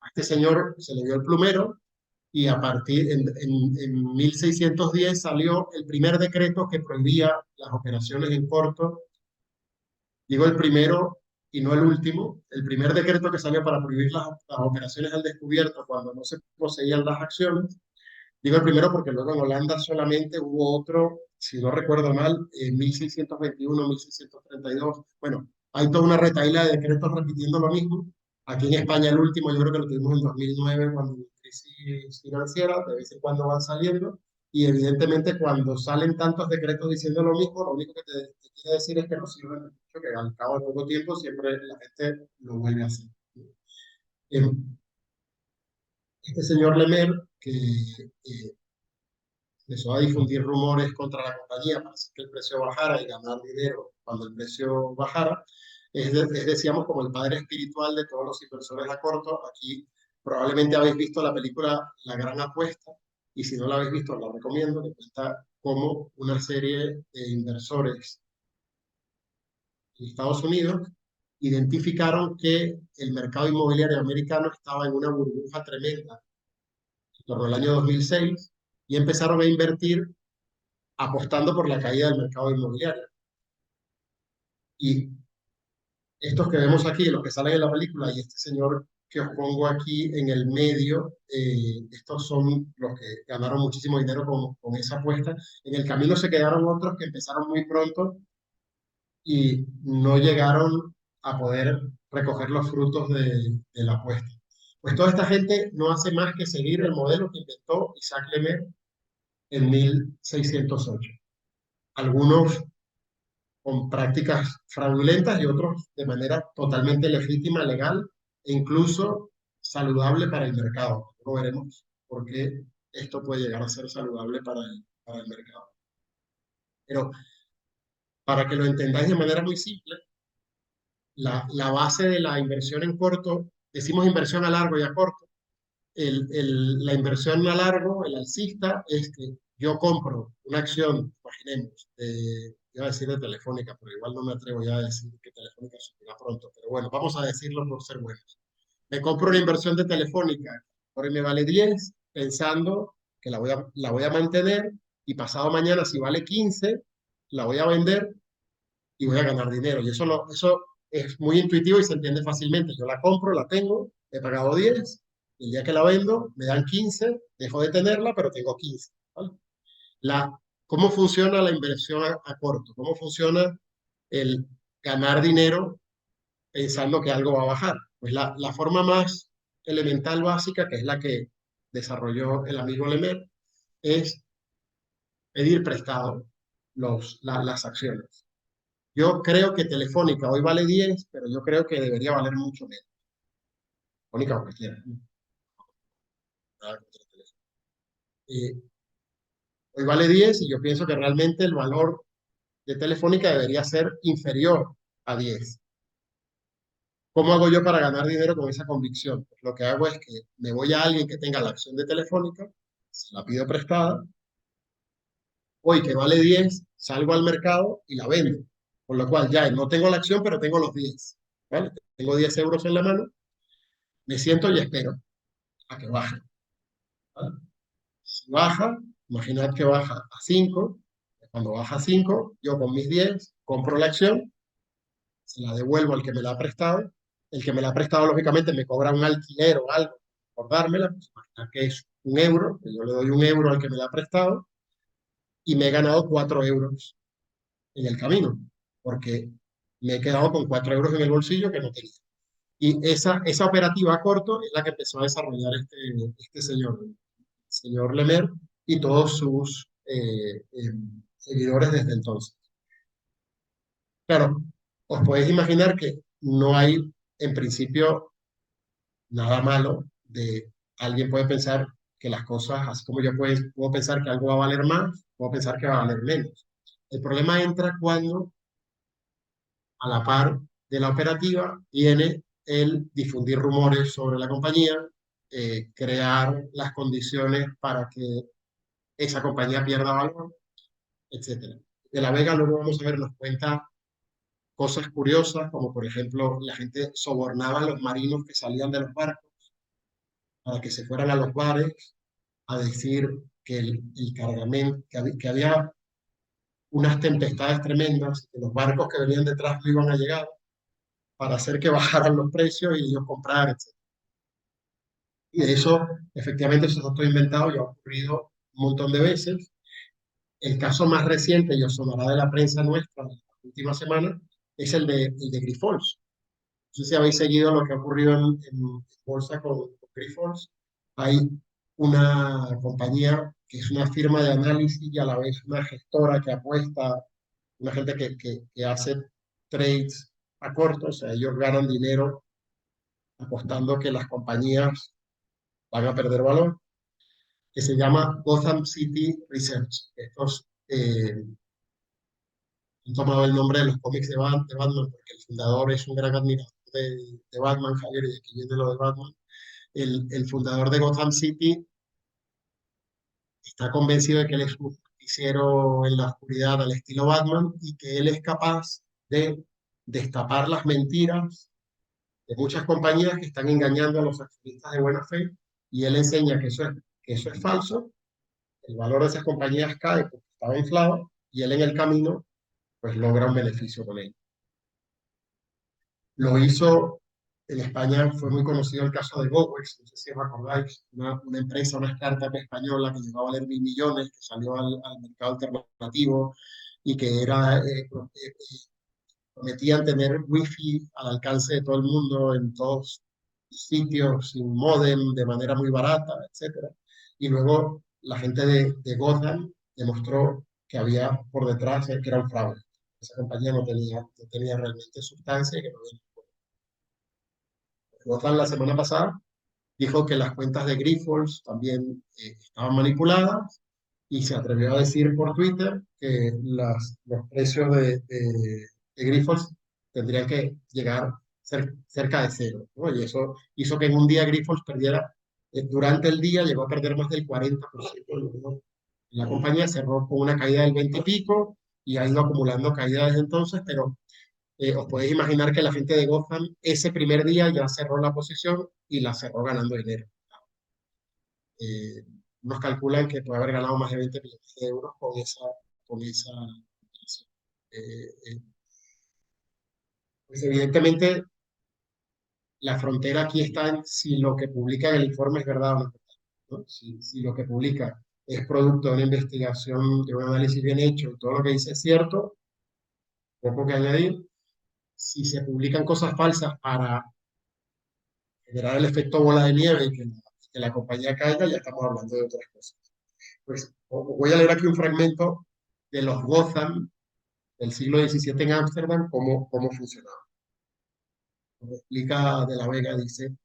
A este señor se le dio el plumero, y a partir en 1610 salió el primer decreto que prohibía las operaciones en corto. Digo el primero y no el último. El primer decreto que salió para prohibir las operaciones al descubierto cuando no se poseían las acciones. Digo el primero porque luego en Holanda solamente hubo otro, si no recuerdo mal, en 1621, 1632. Bueno, hay toda una retahíla de decretos repitiendo lo mismo. Aquí en España el último yo creo que lo tuvimos en 2009 cuando hubo crisis financiera, de vez en cuando van saliendo, y evidentemente cuando salen tantos decretos diciendo lo mismo, lo único que te quiere decir es que no sirven de mucho, que al cabo de poco tiempo siempre la gente lo vuelve a hacer. Este señor Lemer, que empezó a difundir rumores contra la compañía para hacer que el precio bajara y ganar dinero cuando el precio bajara, decíamos, como el padre espiritual de todos los inversores a corto. Aquí probablemente habéis visto la película La Gran Apuesta, y si no la habéis visto, la recomiendo, que cuenta cómo una serie de inversores en Estados Unidos identificaron que el mercado inmobiliario americano estaba en una burbuja tremenda en torno al año 2006, y empezaron a invertir apostando por la caída del mercado inmobiliario. Y estos que vemos aquí, los que salen en la película, y este señor que os pongo aquí en el medio, estos son los que ganaron muchísimo dinero con esa apuesta. En el camino se quedaron otros que empezaron muy pronto y no llegaron a poder recoger los frutos de la apuesta. Pues toda esta gente no hace más que seguir el modelo que inventó Isaac Lemer en 1608. Algunos con prácticas fraudulentas y otros de manera totalmente legítima, legal e incluso saludable para el mercado. Luego veremos por qué esto puede llegar a ser saludable para el mercado. Pero para que lo entendáis de manera muy simple, la base de la inversión en corto, decimos inversión a largo y a corto. La inversión a largo, el alcista, es que yo compro una acción, imaginemos, iba a decir de Telefónica, pero igual no me atrevo ya a decir que Telefónica subirá pronto, pero bueno, vamos a decirlo por ser buenos. Me compro una inversión de Telefónica, por ahí me vale 10, pensando que la voy a mantener, y pasado mañana, si vale 15, la voy a vender y voy a ganar dinero. Y eso es muy intuitivo y se entiende fácilmente. Yo la compro, la tengo, he pagado 10, el día que la vendo me dan 15, dejo de tenerla, pero tengo 15. ¿Vale? ¿Cómo funciona la inversión a corto? ¿Cómo funciona el ganar dinero pensando que algo va a bajar? Pues la forma más elemental, básica, que es la que desarrolló el amigo Lemer, es pedir prestado las acciones. Yo creo que Telefónica hoy vale 10, pero yo creo que debería valer mucho menos. Telefónica o cualquiera. Hoy vale 10 y yo pienso que realmente el valor de Telefónica debería ser inferior a 10. ¿Cómo hago yo para ganar dinero con esa convicción? Pues lo que hago es que me voy a alguien que tenga la acción de Telefónica, se la pido prestada, hoy que vale 10, salgo al mercado y la vendo. Con lo cual ya no tengo la acción, pero tengo los 10. ¿Vale? Tengo 10 euros en la mano, me siento y espero a que baje. ¿Vale? Si baja, imaginad que baja a 5. Cuando baja a 5, yo con mis 10 compro la acción, se la devuelvo al que me la ha prestado. El que me la ha prestado, lógicamente, me cobra un alquiler o algo por dármela. Pues imaginad que es 1 euro, que yo le doy 1 euro al que me la ha prestado y me he ganado 4 euros en el camino, porque me he quedado con 4 euros en el bolsillo que no tenía. Y esa operativa a corto es la que empezó a desarrollar este señor Lemer, y todos sus seguidores desde entonces. Claro, os podéis imaginar que no hay, en principio, nada malo de alguien puede pensar que las cosas, así como yo puedo pensar que algo va a valer más, puedo pensar que va a valer menos. El problema entra cuando, a la par de la operativa, viene el difundir rumores sobre la compañía, crear las condiciones para que esa compañía pierda valor, etcétera. De la Vega luego vamos a ver, nos cuenta cosas curiosas, como por ejemplo, la gente sobornaba a los marinos que salían de los barcos para que se fueran a los bares a decir que el cargamento, que había unas tempestades tremendas, que los barcos que venían detrás no iban a llegar, para hacer que bajaran los precios y ellos comprar, etc. Y de eso, efectivamente, eso está todo inventado y ha ocurrido un montón de veces. El caso más reciente, y os sonará de la prensa nuestra en las últimas semanas, es el de Grifols. No sé si habéis seguido lo que ha ocurrido en bolsa con Grifols. Hay una compañía que es una firma de análisis y a la vez una gestora que apuesta, una gente que hace trades a corto, o sea, ellos ganan dinero apostando que las compañías van a perder valor, que se llama Gotham City Research. Estos han tomado el nombre de los cómics de Batman, porque el fundador es un gran admirador de Batman, Javier, y de aquí viene lo de Batman. El fundador de Gotham City está convencido de que él es un justiciero en la oscuridad al estilo Batman y que él es capaz de destapar las mentiras de muchas compañías que están engañando a los accionistas de buena fe, y él enseña que eso es falso, el valor de esas compañías cae porque estaba inflado y él en el camino pues logra un beneficio con ello. Lo hizo en España, fue muy conocido el caso de Gowex, no sé si recordáis, una empresa, una startup española que llegó a valer 1.000 millones, que salió al mercado alternativo y que prometían tener wifi al alcance de todo el mundo en todos sitios, sin modem, de manera muy barata, etc. Y luego la gente de Gotham demostró que había por detrás que era un fraude. Esa compañía no tenía realmente sustancia y que no había. Gotham la semana pasada dijo que las cuentas de Grifols también estaban manipuladas y se atrevió a decir por Twitter que los precios de Grifols tendrían que llegar cerca de cero, ¿no? Y eso hizo que en un día Grifols perdiera, durante el día llegó a perder más del 40%. La compañía cerró con una caída del 20 y pico y ha ido acumulando caídas desde entonces, pero os podéis imaginar que la gente de Gotham ese primer día ya cerró la posición y la cerró ganando dinero. Nos calculan que puede haber ganado más de 20 millones de euros con esa operación. Pues evidentemente la frontera aquí está en si lo que publica en el informe es verdad o no, ¿no? Si lo que publica es producto de una investigación, de un análisis bien hecho, y todo lo que dice es cierto, poco que añadir. Si se publican cosas falsas para generar el efecto bola de nieve y que la compañía caiga, ya estamos hablando de otras cosas. Pues voy a leer aquí un fragmento de los Gotham del siglo XVII en Ámsterdam, cómo funcionaba. Como explica De la Vega, dice: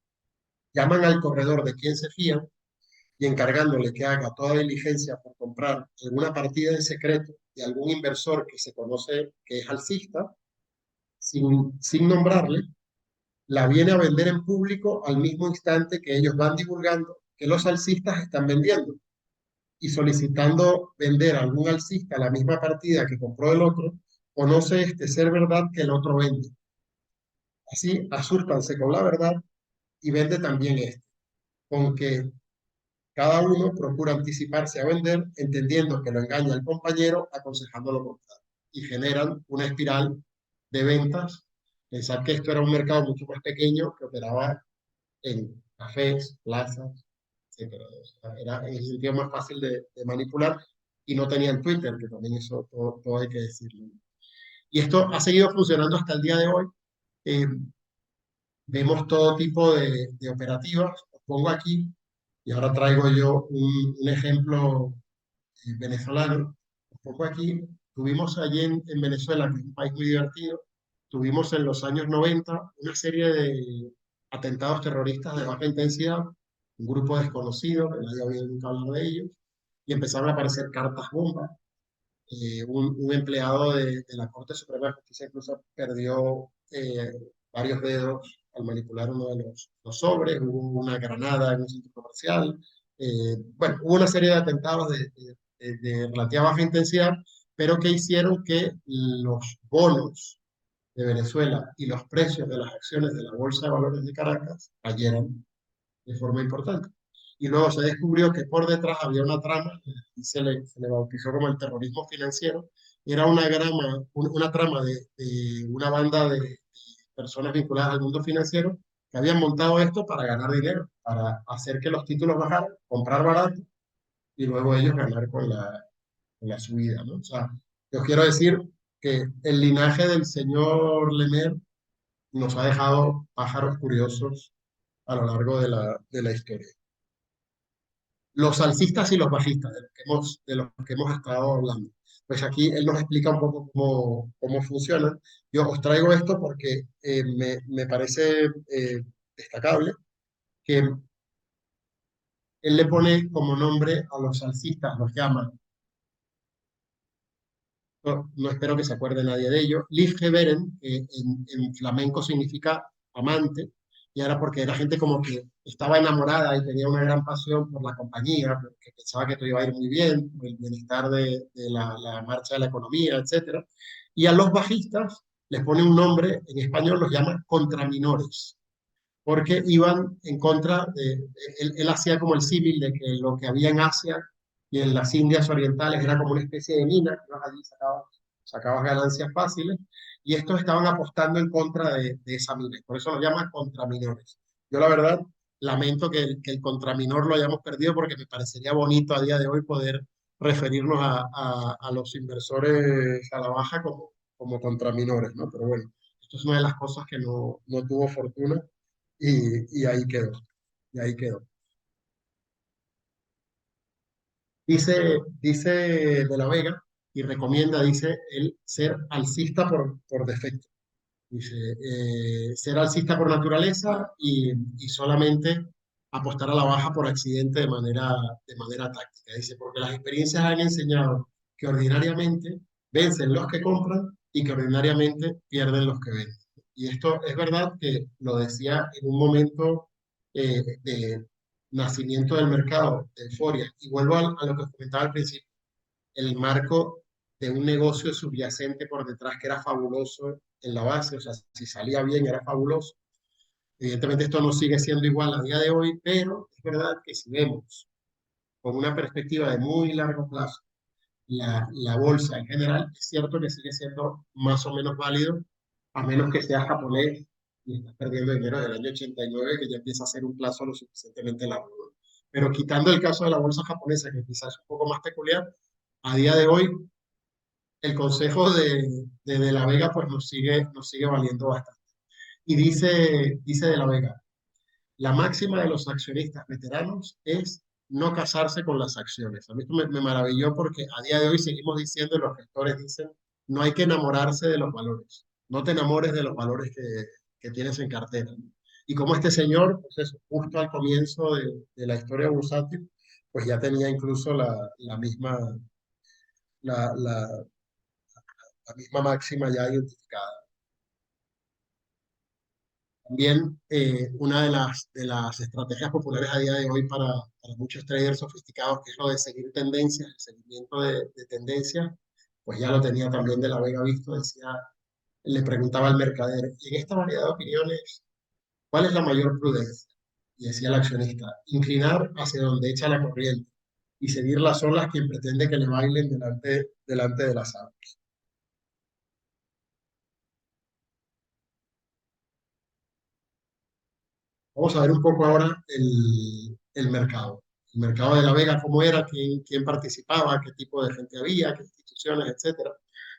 llaman al corredor de quien se fían y encargándole que haga toda diligencia por comprar alguna partida en secreto de algún inversor que se conoce que es alcista, sin nombrarle, la viene a vender en público al mismo instante que ellos van divulgando que los alcistas están vendiendo. y solicitando vender a algún alcista la misma partida que compró el otro, conoce ser verdad que el otro vende. Así, asústanse con la verdad y vende también con que cada uno procura anticiparse a vender, entendiendo que lo engaña el compañero, aconsejándolo comprar. Y generan una espiral de ventas. Pensar que esto era un mercado mucho más pequeño que operaba en cafés, plazas, etcétera. O sea, era en el sentido más fácil de manipular y no tenían Twitter, que también eso todo hay que decirlo. Y esto ha seguido funcionando hasta el día de hoy. Eh, Vemos todo tipo de operativas. Os pongo aquí, y ahora traigo yo un ejemplo venezolano. Os pongo aquí. Tuvimos allí en Venezuela, que es un país muy divertido, tuvimos en los años 90 una serie de atentados terroristas de baja intensidad, un grupo desconocido, que nadie había nunca hablado de ellos, y empezaron a aparecer cartas bomba. Un empleado de la Corte Suprema de Justicia incluso perdió varios dedos al manipular uno de los sobres, hubo una granada en un centro comercial, bueno, hubo una serie de atentados de relativa baja intensidad, pero que hicieron que los bonos de Venezuela y los precios de las acciones de la Bolsa de Valores de Caracas cayeran de forma importante. Y luego se descubrió que por detrás había una trama, y se le bautizó como el terrorismo financiero. Era una trama de una banda de personas vinculadas al mundo financiero que habían montado esto para ganar dinero, para hacer que los títulos bajaran, comprar barato y luego ellos ganar con la subida, ¿no? O sea, yo quiero decir que el linaje del señor Lemer nos ha dejado pájaros curiosos a lo largo de la historia. Los alcistas y los bajistas, de los que hemos estado hablando. Pues aquí él nos explica un poco cómo funcionan. Yo os traigo esto porque me parece destacable que él le pone como nombre a los alcistas, los llama, no espero que se acuerde nadie de ello, Liefheberen, que en flamenco significa amante, y era porque era gente como que estaba enamorada y tenía una gran pasión por la compañía, porque pensaba que todo iba a ir muy bien, por el bienestar de la marcha de la economía, etcétera. Y a los bajistas les pone un nombre, en español los llama contraminores, porque iban en contra él hacía como el símil de que lo que había en Asia y en las Indias orientales era como una especie de mina, que allí sacabas ganancias fáciles, y estos estaban apostando en contra de esa mina, por eso lo llaman contraminores. Yo la verdad lamento que el contraminor lo hayamos perdido porque me parecería bonito a día de hoy poder referirnos a los inversores a la baja como contraminores, ¿no? Pero bueno, esto es una de las cosas que no tuvo fortuna y ahí quedó, y ahí quedó. Dice De la Vega y recomienda, dice, el ser alcista por defecto. Dice, ser alcista por naturaleza y solamente apostar a la baja por accidente de manera táctica. Dice, porque las experiencias han enseñado que ordinariamente vencen los que compran y que ordinariamente pierden los que venden. Y esto es verdad que lo decía en un momento de nacimiento del mercado, de euforia. Y vuelvo a lo que comentaba al principio, el marco de un negocio subyacente por detrás que era fabuloso en la base, o sea, si salía bien era fabuloso. Evidentemente esto no sigue siendo igual a día de hoy, pero es verdad que si vemos con una perspectiva de muy largo plazo la bolsa en general, es cierto que sigue siendo más o menos válido, a menos que sea japonés y estás perdiendo dinero del año 89, que ya empieza a ser un plazo lo suficientemente largo, ¿no? Pero quitando el caso de la bolsa japonesa, que quizás es un poco más peculiar, a día de hoy el consejo de la Vega pues nos sigue valiendo bastante. Y dice de la Vega, la máxima de los accionistas veteranos es no casarse con las acciones. A mí esto me maravilló porque a día de hoy seguimos diciendo, los gestores dicen, no hay que enamorarse de los valores. No te enamores de los valores que tienes en cartera. Y como este señor, pues eso, justo al comienzo de la historia bursátil, pues ya tenía incluso la, la, la misma máxima ya identificada. También una de las estrategias populares a día de hoy para muchos traders sofisticados, que es lo de seguir tendencias, el seguimiento de tendencias, pues ya lo tenía también de la Vega visto, decía, le preguntaba al mercader, y en esta variedad de opiniones, ¿cuál es la mayor prudencia? Y decía el accionista, inclinar hacia donde echa la corriente y seguir las olas quien pretende que le bailen delante de las aguas. Vamos a ver un poco ahora el mercado. El mercado de La Vega, cómo era, quién participaba, qué tipo de gente había, qué instituciones, etcétera.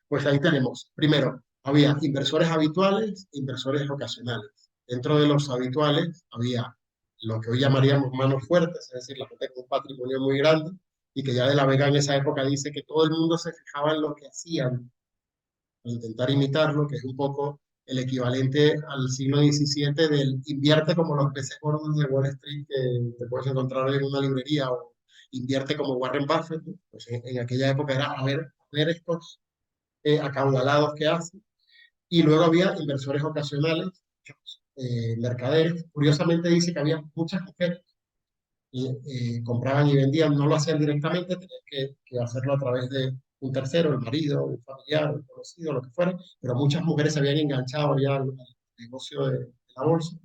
Pues ahí tenemos, primero, había inversores habituales e inversores ocasionales. Dentro de los habituales había lo que hoy llamaríamos manos fuertes, es decir, la gente con un patrimonio muy grande y que ya de La Vega en esa época dice que todo el mundo se fijaba en lo que hacían para intentar imitarlo, que es un poco el equivalente al siglo XVII del invierte como los peces gordos de Wall Street que te puedes encontrar en una librería, o invierte como Warren Buffett, ¿no? Pues en aquella época era a ver estos acaudalados que hacen. Y luego había inversores ocasionales, mercaderes. Curiosamente dice que había muchas mujeres y compraban y vendían, no lo hacían directamente, tenían que hacerlo a través de un tercero, el marido, un familiar, un conocido, lo que fuera, pero muchas mujeres se habían enganchado ya al negocio de la bolsa.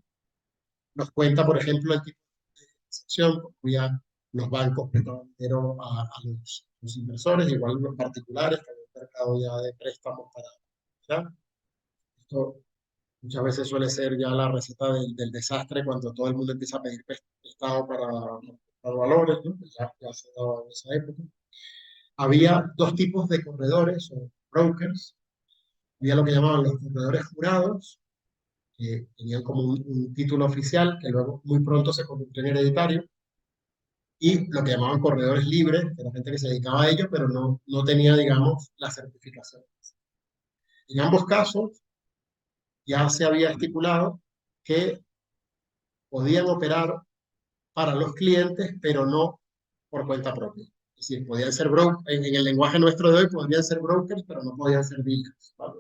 Nos cuenta, por ejemplo, el tipo de transacción, como había los bancos prestaban dinero a los inversores, igual los particulares, que había un mercado ya de préstamos ¿verdad? Esto muchas veces suele ser ya la receta del desastre cuando todo el mundo empieza a pedir prestado para valores, ¿no? Ya se daba en esa época. Había dos tipos de corredores o brokers. Había lo que llamaban los corredores jurados, que tenían como un título oficial que luego muy pronto se convirtió en hereditario, y lo que llamaban corredores libres, que era gente que se dedicaba a ello, pero no tenía, digamos, la certificación. En ambos casos ya se había estipulado que podían operar para los clientes, pero no por cuenta propia. Es decir, podían ser brokers, en el lenguaje nuestro de hoy podrían ser brokers, pero no podían ser dealers, ¿vale?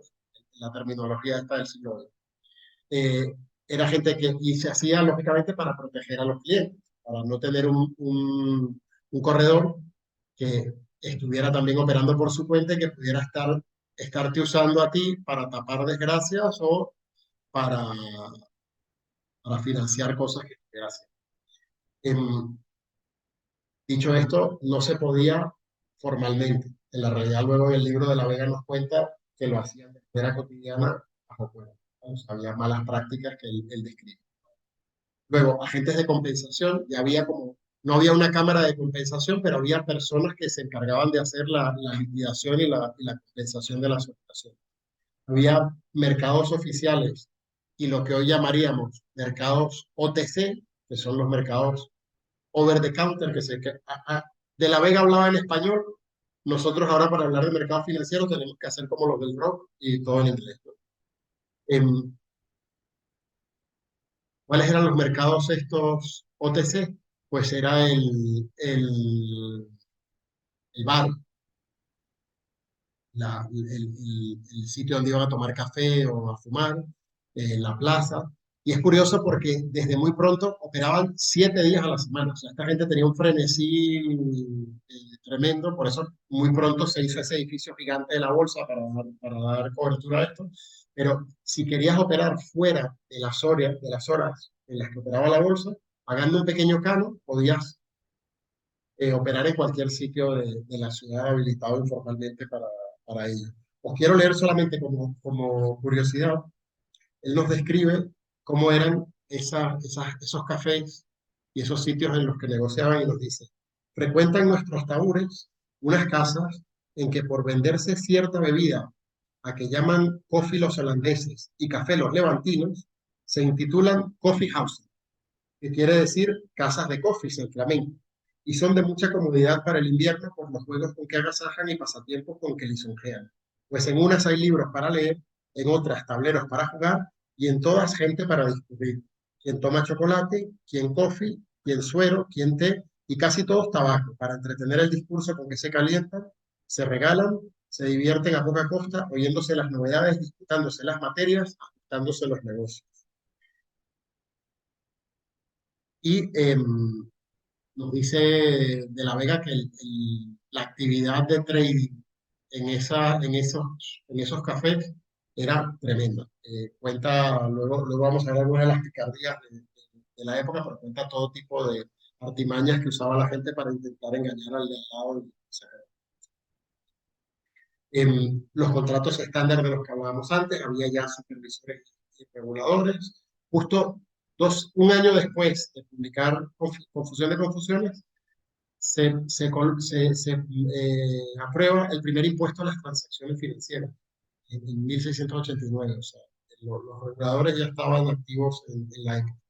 La terminología esta del siglo XX. Era gente y se hacía lógicamente para proteger a los clientes, para no tener un corredor que estuviera también operando por su cuenta y que pudiera estarte usando a ti para tapar desgracias o para, para financiar cosas que estuviera haciendo. Dicho esto, no se podía formalmente. En la realidad, luego en el libro de La Vega nos cuenta que lo hacían de manera cotidiana bajo cuerda. O sea, había malas prácticas que él describe. Luego, agentes de compensación, ya había no había una cámara de compensación, pero había personas que se encargaban de hacer la liquidación y la compensación de las operaciones. Había mercados oficiales y lo que hoy llamaríamos mercados OTC, que son los mercados over the counter, de La Vega hablaba en español. Nosotros ahora para hablar de mercado financiero tenemos que hacer como los del rock y todo en inglés, ¿no? Em, ¿Cuáles eran los mercados estos OTC? Pues era el bar, el sitio donde iban a tomar café o a fumar, la plaza. Y es curioso porque desde muy pronto operaban 7 días a la semana. O sea, esta gente tenía un frenesí tremendo, por eso muy pronto se hizo ese edificio gigante de la bolsa para dar cobertura a esto. Pero si querías operar fuera de las horas en las que operaba la bolsa, pagando un pequeño canon, podías operar en cualquier sitio de la ciudad habilitado informalmente para ello. Os quiero leer solamente como curiosidad. Él nos describe cómo eran esos cafés y esos sitios en los que negociaban y nos dice, frecuentan nuestros taúres unas casas en que por venderse cierta bebida, a que llaman coffee los holandeses y café los levantinos, se intitulan coffee houses, que quiere decir casas de coffees en flamenco, y son de mucha comodidad para el invierno por los juegos con que agasajan y pasatiempos con que lisonjean. Pues en unas hay libros para leer, en otras tableros para jugar, y en todas gente para discurrir. Quien toma chocolate, quien coffee, quien suero, quien té, y casi todos tabaco, para entretener el discurso con que se calientan, se regalan, se divierten a poca costa, oyéndose las novedades, disputándose las materias, ajustándose los negocios. Y nos dice De la Vega que la actividad de trading en esos cafés era tremenda. Luego vamos a ver algunas de las picardías de la época, pero cuenta todo tipo de artimañas que usaba la gente para intentar engañar al de al lado. En los contratos estándar de los que hablábamos antes, había ya supervisores y reguladores. Justo un año después de publicar Confusión de Confusiones, se aprueba el primer impuesto a las transacciones financieras en 1689. O sea, los reguladores ya estaban activos en la época.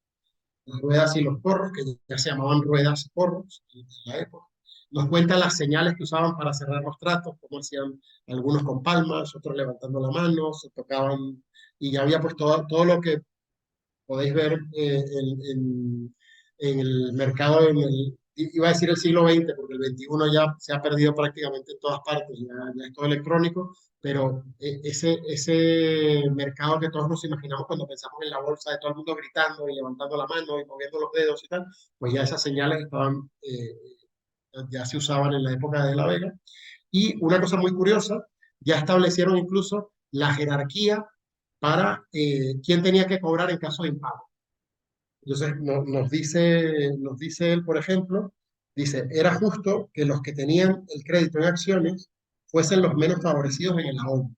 Las ruedas y los porros, que ya se llamaban ruedas y porros en la época. Nos cuentan las señales que usaban para cerrar los tratos, como hacían algunos con palmas, otros levantando la mano, se tocaban, y ya había pues todo lo que podéis ver en el mercado, iba a decir el siglo XX, porque el XXI ya se ha perdido prácticamente en todas partes, ya es todo electrónico, pero ese mercado que todos nos imaginamos cuando pensamos en la bolsa, de todo el mundo gritando y levantando la mano y moviendo los dedos y tal, pues ya esas señales ya se usaban en la época de La Vega. Y una cosa muy curiosa, ya establecieron incluso la jerarquía para quién tenía que cobrar en caso de impago. Entonces nos dice él, por ejemplo, dice, era justo que los que tenían el crédito en acciones fuesen los menos favorecidos en el ahorro,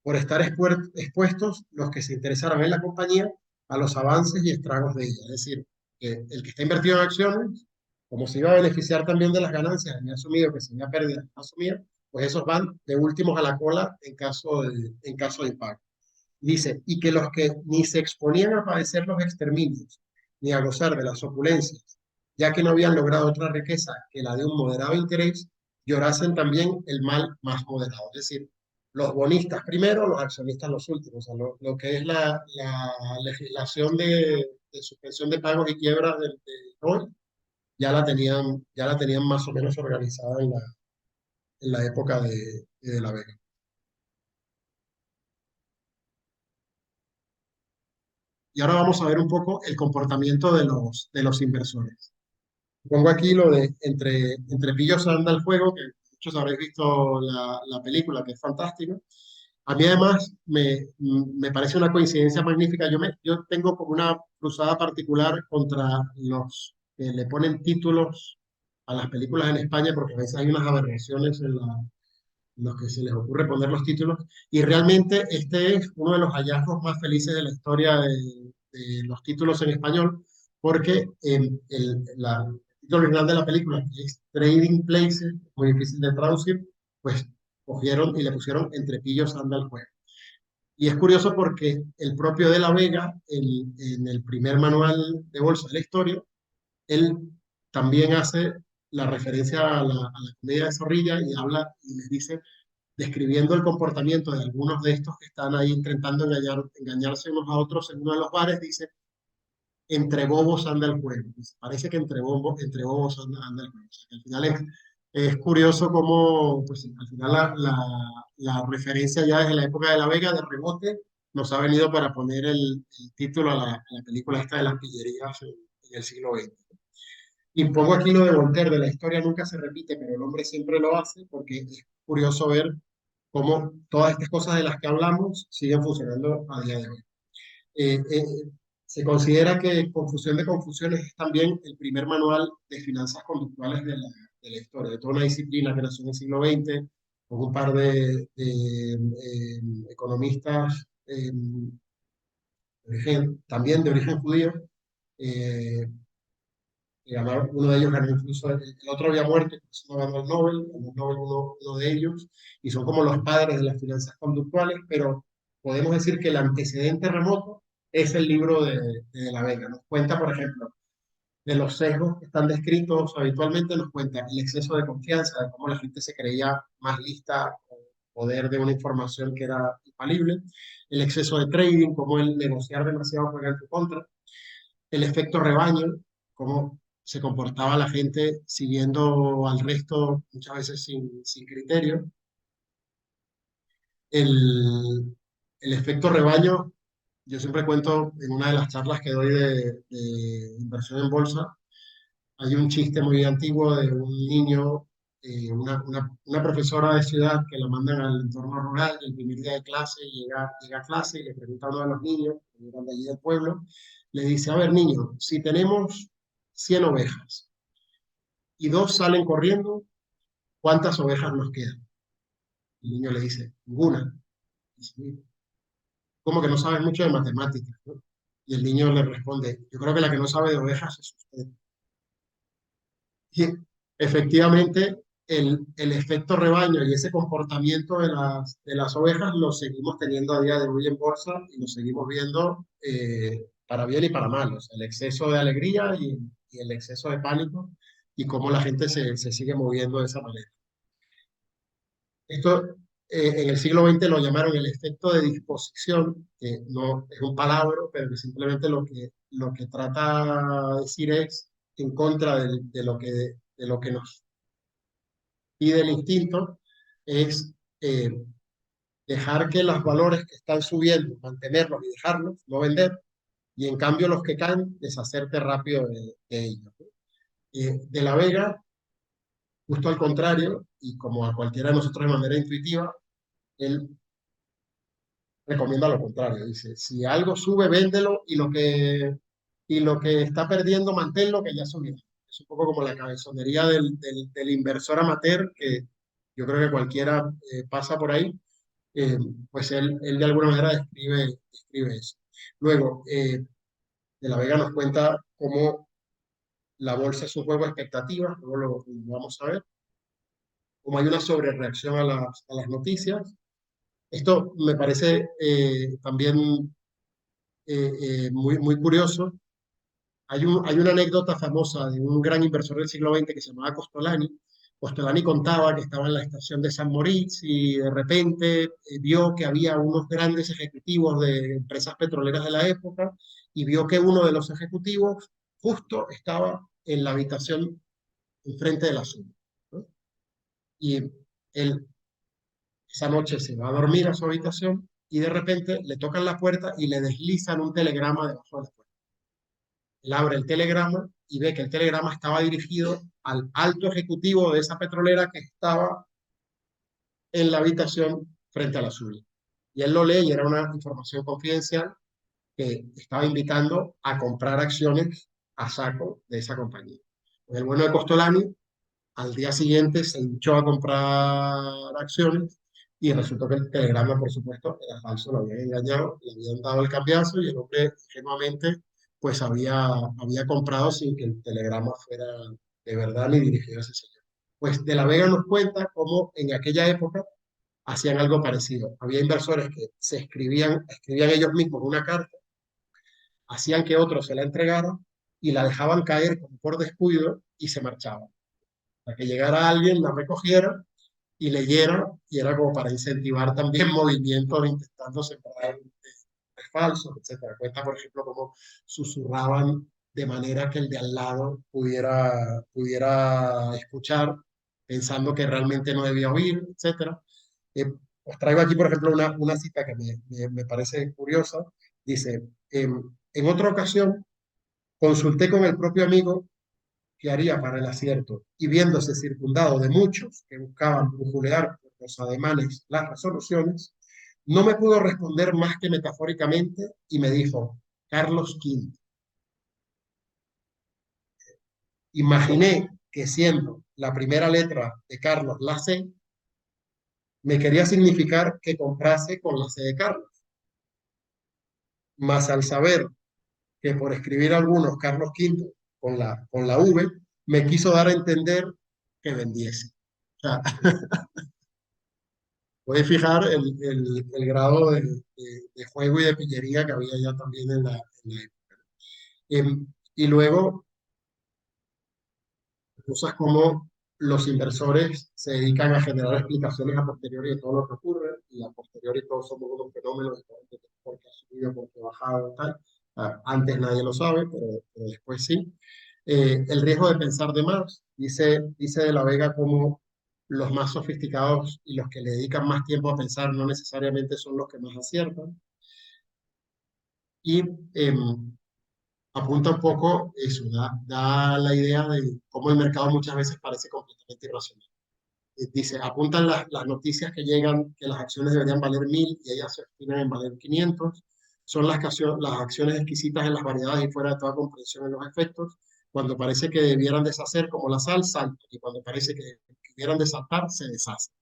por estar expuestos los que se interesaran en la compañía a los avances y estragos de ella. Es decir, que el que está invertido en acciones, como se iba a beneficiar también de las ganancias, había asumido que si había pérdidas, no asumía, pues esos van de últimos a la cola en caso de impago. Dice, y que los que ni se exponían a padecer los exterminios, ni a gozar de las opulencias, ya que no habían logrado otra riqueza que la de un moderado interés, llorasen también el mal más moderado. Es decir, los bonistas primero, los accionistas los últimos. O sea, lo que es la legislación de suspensión de pagos y quiebras de hoy, ya la tenían más o menos organizada en la época de La Vega. Y ahora vamos a ver un poco el comportamiento de los inversores. Pongo aquí lo de entre pillos anda el juego, que muchos habréis visto la película, que es fantástica. A mí además me parece una coincidencia magnífica. Yo tengo como una cruzada particular contra los que le ponen títulos a las películas en España, porque a veces hay unas aberraciones en los que se les ocurre poner los títulos. Y realmente este es uno de los hallazgos más felices de la historia de los títulos en español, porque el título original de la película, que es Trading Places, muy difícil de traducir, pues cogieron y le pusieron Entre pillos anda el juego. Y es curioso porque el propio De la Vega, en el primer manual de bolsa de la historia, él también hace la referencia a la comedia de Zorrilla y habla y les dice, describiendo el comportamiento de algunos de estos que están ahí intentando engañarse unos a otros en uno de los bares, dice, entre bobos anda el juego. Dice, parece que entre bobos anda el juego. O sea, que al final es curioso cómo, pues, al final la referencia ya desde la época de La Vega, de rebote, nos ha venido para poner el título a la película esta de las pillerías en el siglo XX. Y pongo aquí lo de Voltaire, de la historia nunca se repite, pero el hombre siempre lo hace, porque es curioso ver cómo todas estas cosas de las que hablamos siguen funcionando a día de hoy. Eh, eh, Se considera que Confusión de Confusiones es también el primer manual de finanzas conductuales de la historia, de toda una disciplina que nació en el siglo XX, con un par de economistas también de origen judío, eh, uno de ellos ganó incluso, el otro había muerto, incluso no ganó el Nobel uno de ellos, y son como los padres de las finanzas conductuales, pero podemos decir que el antecedente remoto es el libro de La Vega. Nos cuenta, por ejemplo, de los sesgos que están descritos habitualmente, nos cuenta el exceso de confianza, de cómo la gente se creía más lista o poder de una información que era infalible, el exceso de trading, cómo el negociar demasiado juega en tu contra, el efecto rebaño, cómo se comportaba la gente siguiendo al resto, muchas veces sin criterio. El efecto rebaño yo siempre cuento en una de las charlas que doy de inversión en bolsa, hay un chiste muy antiguo de un niño, una profesora de ciudad que la mandan al entorno rural y el primer día de clase llega a clase y le pregunta a uno de los niños, que eran de allí del pueblo, le dice, a ver niño, si tenemos 100 ovejas y dos salen corriendo, ¿cuántas ovejas nos quedan? El niño le dice, ninguna. Dice, ¿cómo que no sabes mucho de matemáticas, ¿no? Y el niño le responde, yo creo que la que no sabe de ovejas es usted. Y efectivamente, el efecto rebaño y ese comportamiento de las ovejas lo seguimos teniendo a día de hoy en bolsa y lo seguimos viendo para bien y para mal. O sea, el exceso de alegría y el exceso de pánico y cómo la gente se sigue moviendo de esa manera. Esto en el siglo XX lo llamaron el efecto de disposición, que no es un palabra, pero que simplemente lo que trata de decir es en contra de lo que nos pide el instinto, es dejar que los valores que están subiendo, mantenerlos y dejarlos, no vender, y en cambio los que caen, deshacerte rápido de ellos. De la Vega, justo al contrario, y como a cualquiera de nosotros de manera intuitiva, él recomienda lo contrario. Dice, si algo sube, véndelo y lo que está perdiendo, manténlo, que ya subió. Es un poco como la cabezonería del inversor amateur, que yo creo que cualquiera pasa por ahí. Pues él de alguna manera describe eso. Luego, de la Vega nos cuenta cómo la bolsa es un juego de expectativas, luego lo vamos a ver, cómo hay una sobrereacción a las noticias. Esto me parece también muy curioso. Hay una anécdota famosa de un gran inversor del siglo XX que se llamaba Costolani. Costolani contaba que estaba en la estación de San Moritz y de repente vio que había unos grandes ejecutivos de empresas petroleras de la época y vio que uno de los ejecutivos justo estaba en la habitación enfrente de la suya, ¿no? Y él esa noche se va a dormir a su habitación y de repente le tocan la puerta y le deslizan un telegrama debajo de la puerta. Él abre el telegrama y ve que el telegrama estaba dirigido al alto ejecutivo de esa petrolera que estaba en la habitación frente a la suya. Y él lo lee y era una información confidencial que estaba invitando a comprar acciones a saco de esa compañía. Pues el bueno de Costolani al día siguiente se hinchó a comprar acciones y resultó que el telegrama, por supuesto, era falso, lo habían engañado, le habían dado el cambiazo y el hombre ingenuamente pues había comprado sin que el telegrama fuera de verdad ni dirigido a ese señor. Pues de la Vega nos cuenta cómo en aquella época hacían algo parecido. Había inversores que escribían ellos mismos una carta, hacían que otros se la entregaran y la dejaban caer como por descuido y se marchaban. Para que llegara alguien, la recogiera y leyera, y era como para incentivar también movimientos intentando sembrar falsos, etcétera. Cuenta, por ejemplo, cómo susurraban de manera que el de al lado pudiera escuchar, pensando que realmente no debía oír, etcétera. Os traigo aquí, por ejemplo, una cita que me parece curiosa. Dice, en otra ocasión, consulté con el propio amigo que haría para el acierto, y viéndose circundado de muchos que buscaban brujulear por los ademanes las resoluciones, no me pudo responder más que metafóricamente y me dijo, Carlos V. Imaginé que siendo la primera letra de Carlos la C, me quería significar que comprase con la C de Carlos. Mas al saber que por escribir algunos Carlos V con la V, me quiso dar a entender que vendiese. O sea, puedes fijar el grado de juego y de pillería que había ya también en la época. Y luego, cosas como los inversores se dedican a generar explicaciones a posteriori de todo lo que ocurre, y a posteriori todos somos unos fenómenos, porque ha subido, porque ha bajado, tal. Antes nadie lo sabe, pero después sí. El riesgo de pensar de más, dice de la Vega como los más sofisticados y los que le dedican más tiempo a pensar no necesariamente son los que más aciertan. y apunta un poco eso, da la idea de cómo el mercado muchas veces parece completamente irracional. Dice, apuntan las noticias que llegan que las acciones deberían valer 1000 y ellas se obstienen en valer 500. Son las acciones exquisitas en las variedades y fuera de toda comprensión en los efectos. Cuando parece que debieran deshacer como la sal, saltan. Y cuando parece que debieran desatar, se deshacen.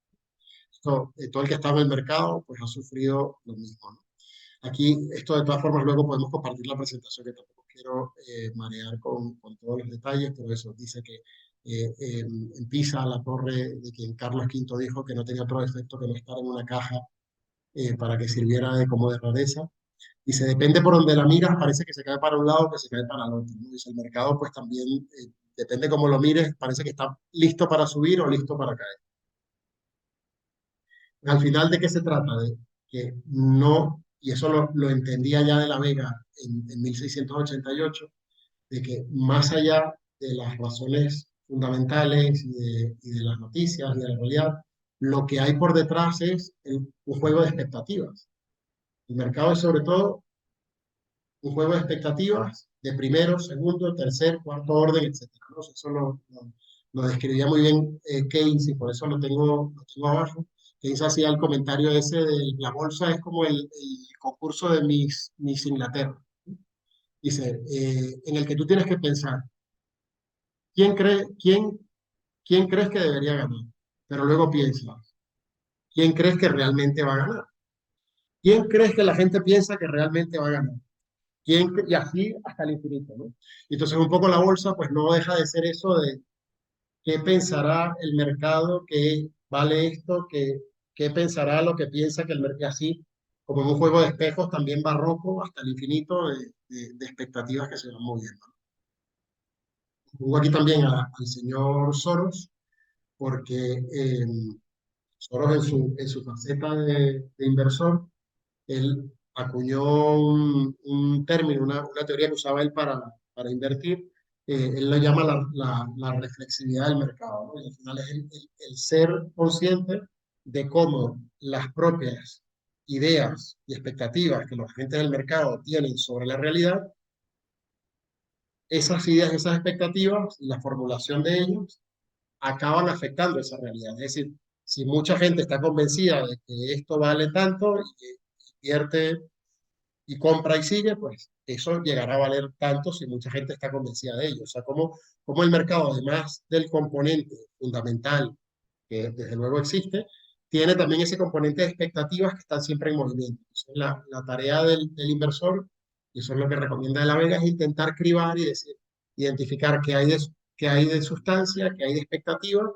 Todo el que está en el mercado pues ha sufrido lo mismo, ¿no? Aquí, esto de todas formas, luego podemos compartir la presentación, que tampoco quiero marear con todos los detalles, pero eso dice que en Pisa, la torre de quien Carlos V dijo que no tenía otro defecto que no estar en una caja para que sirviera como de rareza. Dice, depende por donde la miras, parece que se cae para un lado, que se cae para el otro, ¿no? Dice, el mercado pues también, depende cómo lo mires, parece que está listo para subir o listo para caer. Al final, ¿de qué se trata? De que no, y eso lo entendía ya de la Vega en 1688, de que más allá de las razones fundamentales y de las noticias y de la realidad, lo que hay por detrás es un juego de expectativas. El mercado es sobre todo un juego de expectativas de primero, segundo, tercer, cuarto orden, etcétera, ¿no? Eso lo describía muy bien Keynes y por eso lo tengo abajo. Keynes hacía el comentario ese de la bolsa es como el concurso de Miss Inglaterra. Dice, en el que tú tienes que pensar, ¿quién cree, quién crees que debería ganar? Pero luego piensa, ¿quién crees que realmente va a ganar? ¿Quién crees que la gente piensa que realmente va a ganar? Y así hasta el infinito, ¿no? Y entonces un poco la bolsa pues no deja de ser eso de qué pensará el mercado que vale esto, qué pensará lo que piensa que el mercado, así como en un juego de espejos también barroco hasta el infinito de expectativas que se van moviendo. Pongo aquí también al señor Soros, porque Soros en su faceta de inversor, él acuñó un término, una teoría que usaba él para invertir. Él lo llama la reflexividad del mercado, ¿no? Y al final es el ser consciente de cómo las propias ideas y expectativas que los agentes del mercado tienen sobre la realidad, esas ideas, esas expectativas y la formulación de ellos acaban afectando esa realidad. Es decir, si mucha gente está convencida de que esto vale tanto y que invierte y compra y sigue, pues eso llegará a valer tanto si mucha gente está convencida de ello. O sea, como el mercado, además del componente fundamental que desde luego existe, tiene también ese componente de expectativas que están siempre en movimiento. Entonces, la tarea del inversor, y eso es lo que recomienda de la Vega, es intentar cribar y decir, identificar qué hay de sustancia, qué hay de expectativa,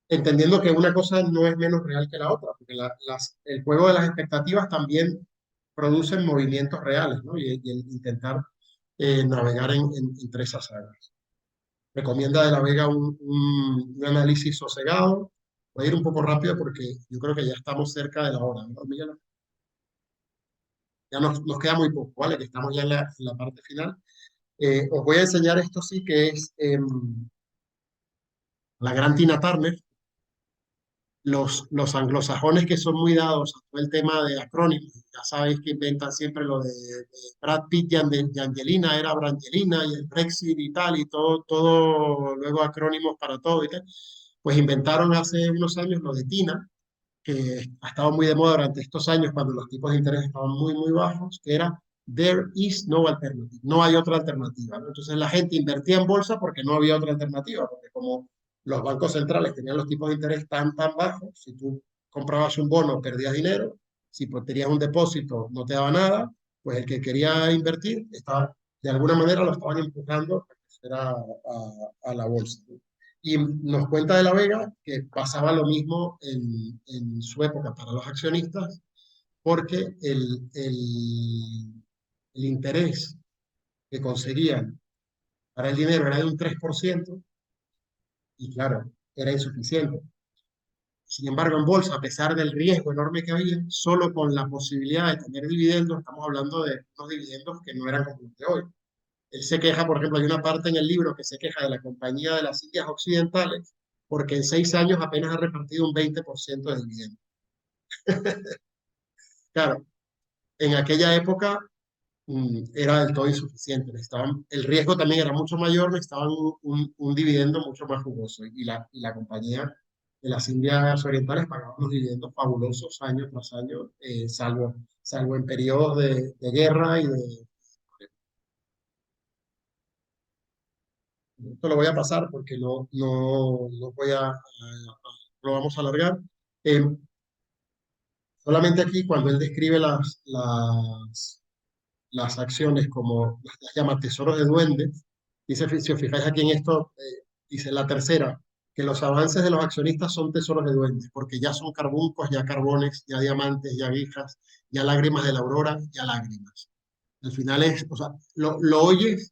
entendiendo que una cosa no es menos real que la otra, porque el juego de las expectativas también producen movimientos reales, ¿no? Y el intentar navegar entre esas áreas. Recomienda de la Vega un análisis sosegado. Voy a ir un poco rápido porque yo creo que ya estamos cerca de la hora, ¿no, Miguel? Ya nos queda muy poco, ¿vale? Que estamos ya en la parte final. Os voy a enseñar esto sí que es la gran Tina Turner. Los anglosajones que son muy dados a todo el tema de acrónimos, ya sabéis que inventan siempre lo de Brad Pitt y Angelina, era Brangelina y el Brexit y tal, y todo luego acrónimos para todo y tal, pues inventaron hace unos años lo de Tina, que ha estado muy de moda durante estos años cuando los tipos de interés estaban muy bajos, que era There is no alternative, no hay otra alternativa, ¿no? Entonces la gente invertía en bolsa porque no había otra alternativa, porque como los bancos centrales tenían los tipos de interés tan bajos, si tú comprabas un bono perdías dinero, si pues, tenías un depósito no te daba nada, pues el que quería invertir estaba, de alguna manera lo estaban empujando a la bolsa, ¿no? Y nos cuenta de la Vega que pasaba lo mismo en su época para los accionistas, porque el interés que conseguían para el dinero era de un 3%, y claro, era insuficiente. Sin embargo, en bolsa, a pesar del riesgo enorme que había, solo con la posibilidad de tener dividendos, estamos hablando de unos dividendos que no eran como los de hoy. Él se queja, por ejemplo, hay una parte en el libro que se queja de la Compañía de las Indias Occidentales, porque en 6 años apenas ha repartido un 20% de dividendos. Claro, en aquella época era del todo insuficiente. El riesgo también era mucho mayor, necesitaban un dividendo mucho más jugoso. Y la compañía de las Indias Orientales pagaba unos dividendos fabulosos año tras año, salvo en periodos de guerra y de... Esto lo voy a pasar porque no voy lo vamos a alargar. Eh, Solamente aquí, cuando él describe las acciones como las llama tesoros de duendes, dice, si os fijáis aquí en esto, dice la tercera, que los avances de los accionistas son tesoros de duendes, porque ya son carbuncos, ya carbones, ya diamantes, ya guijas, ya lágrimas de la aurora, ya lágrimas. Al final es, o sea, lo oyes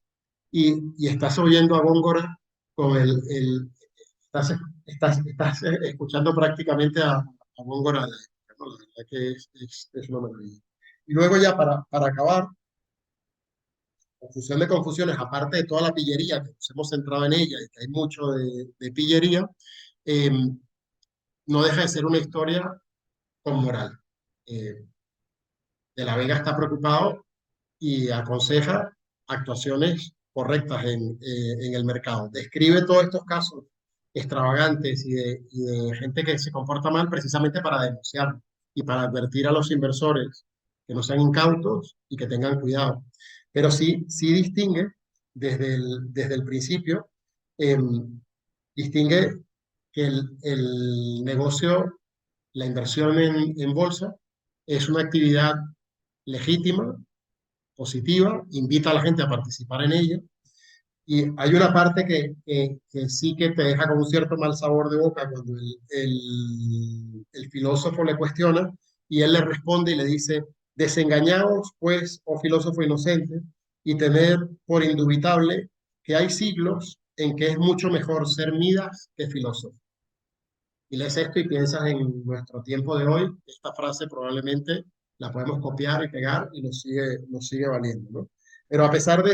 y estás oyendo a Góngora con estás, estás escuchando prácticamente a Góngora, ¿no? La verdad que es una maravilla. Y luego ya para acabar, confusión de confusiones, aparte de toda la pillería que nos hemos centrado en ella y que hay mucho de pillería, eh, no deja de ser una historia con moral. Eh, de la Vega está preocupado y aconseja actuaciones correctas en el mercado. Describe todos estos casos extravagantes y de gente que se comporta mal precisamente para denunciar y para advertir a los inversores que no sean incautos y que tengan cuidado. Pero sí distingue desde el principio, eh, distingue que el negocio, la inversión en bolsa, es una actividad legítima, positiva, invita a la gente a participar en ella. Y hay una parte que sí que te deja con un cierto mal sabor de boca cuando el filósofo le cuestiona y él le responde y le dice, desengañaos pues, oh filósofo inocente, y tener por indubitable que hay siglos en que es mucho mejor ser Midas que filósofo. Y lees esto y piensas en nuestro tiempo de hoy, esta frase probablemente la podemos copiar y pegar y nos sigue valiendo, ¿no? Pero a pesar de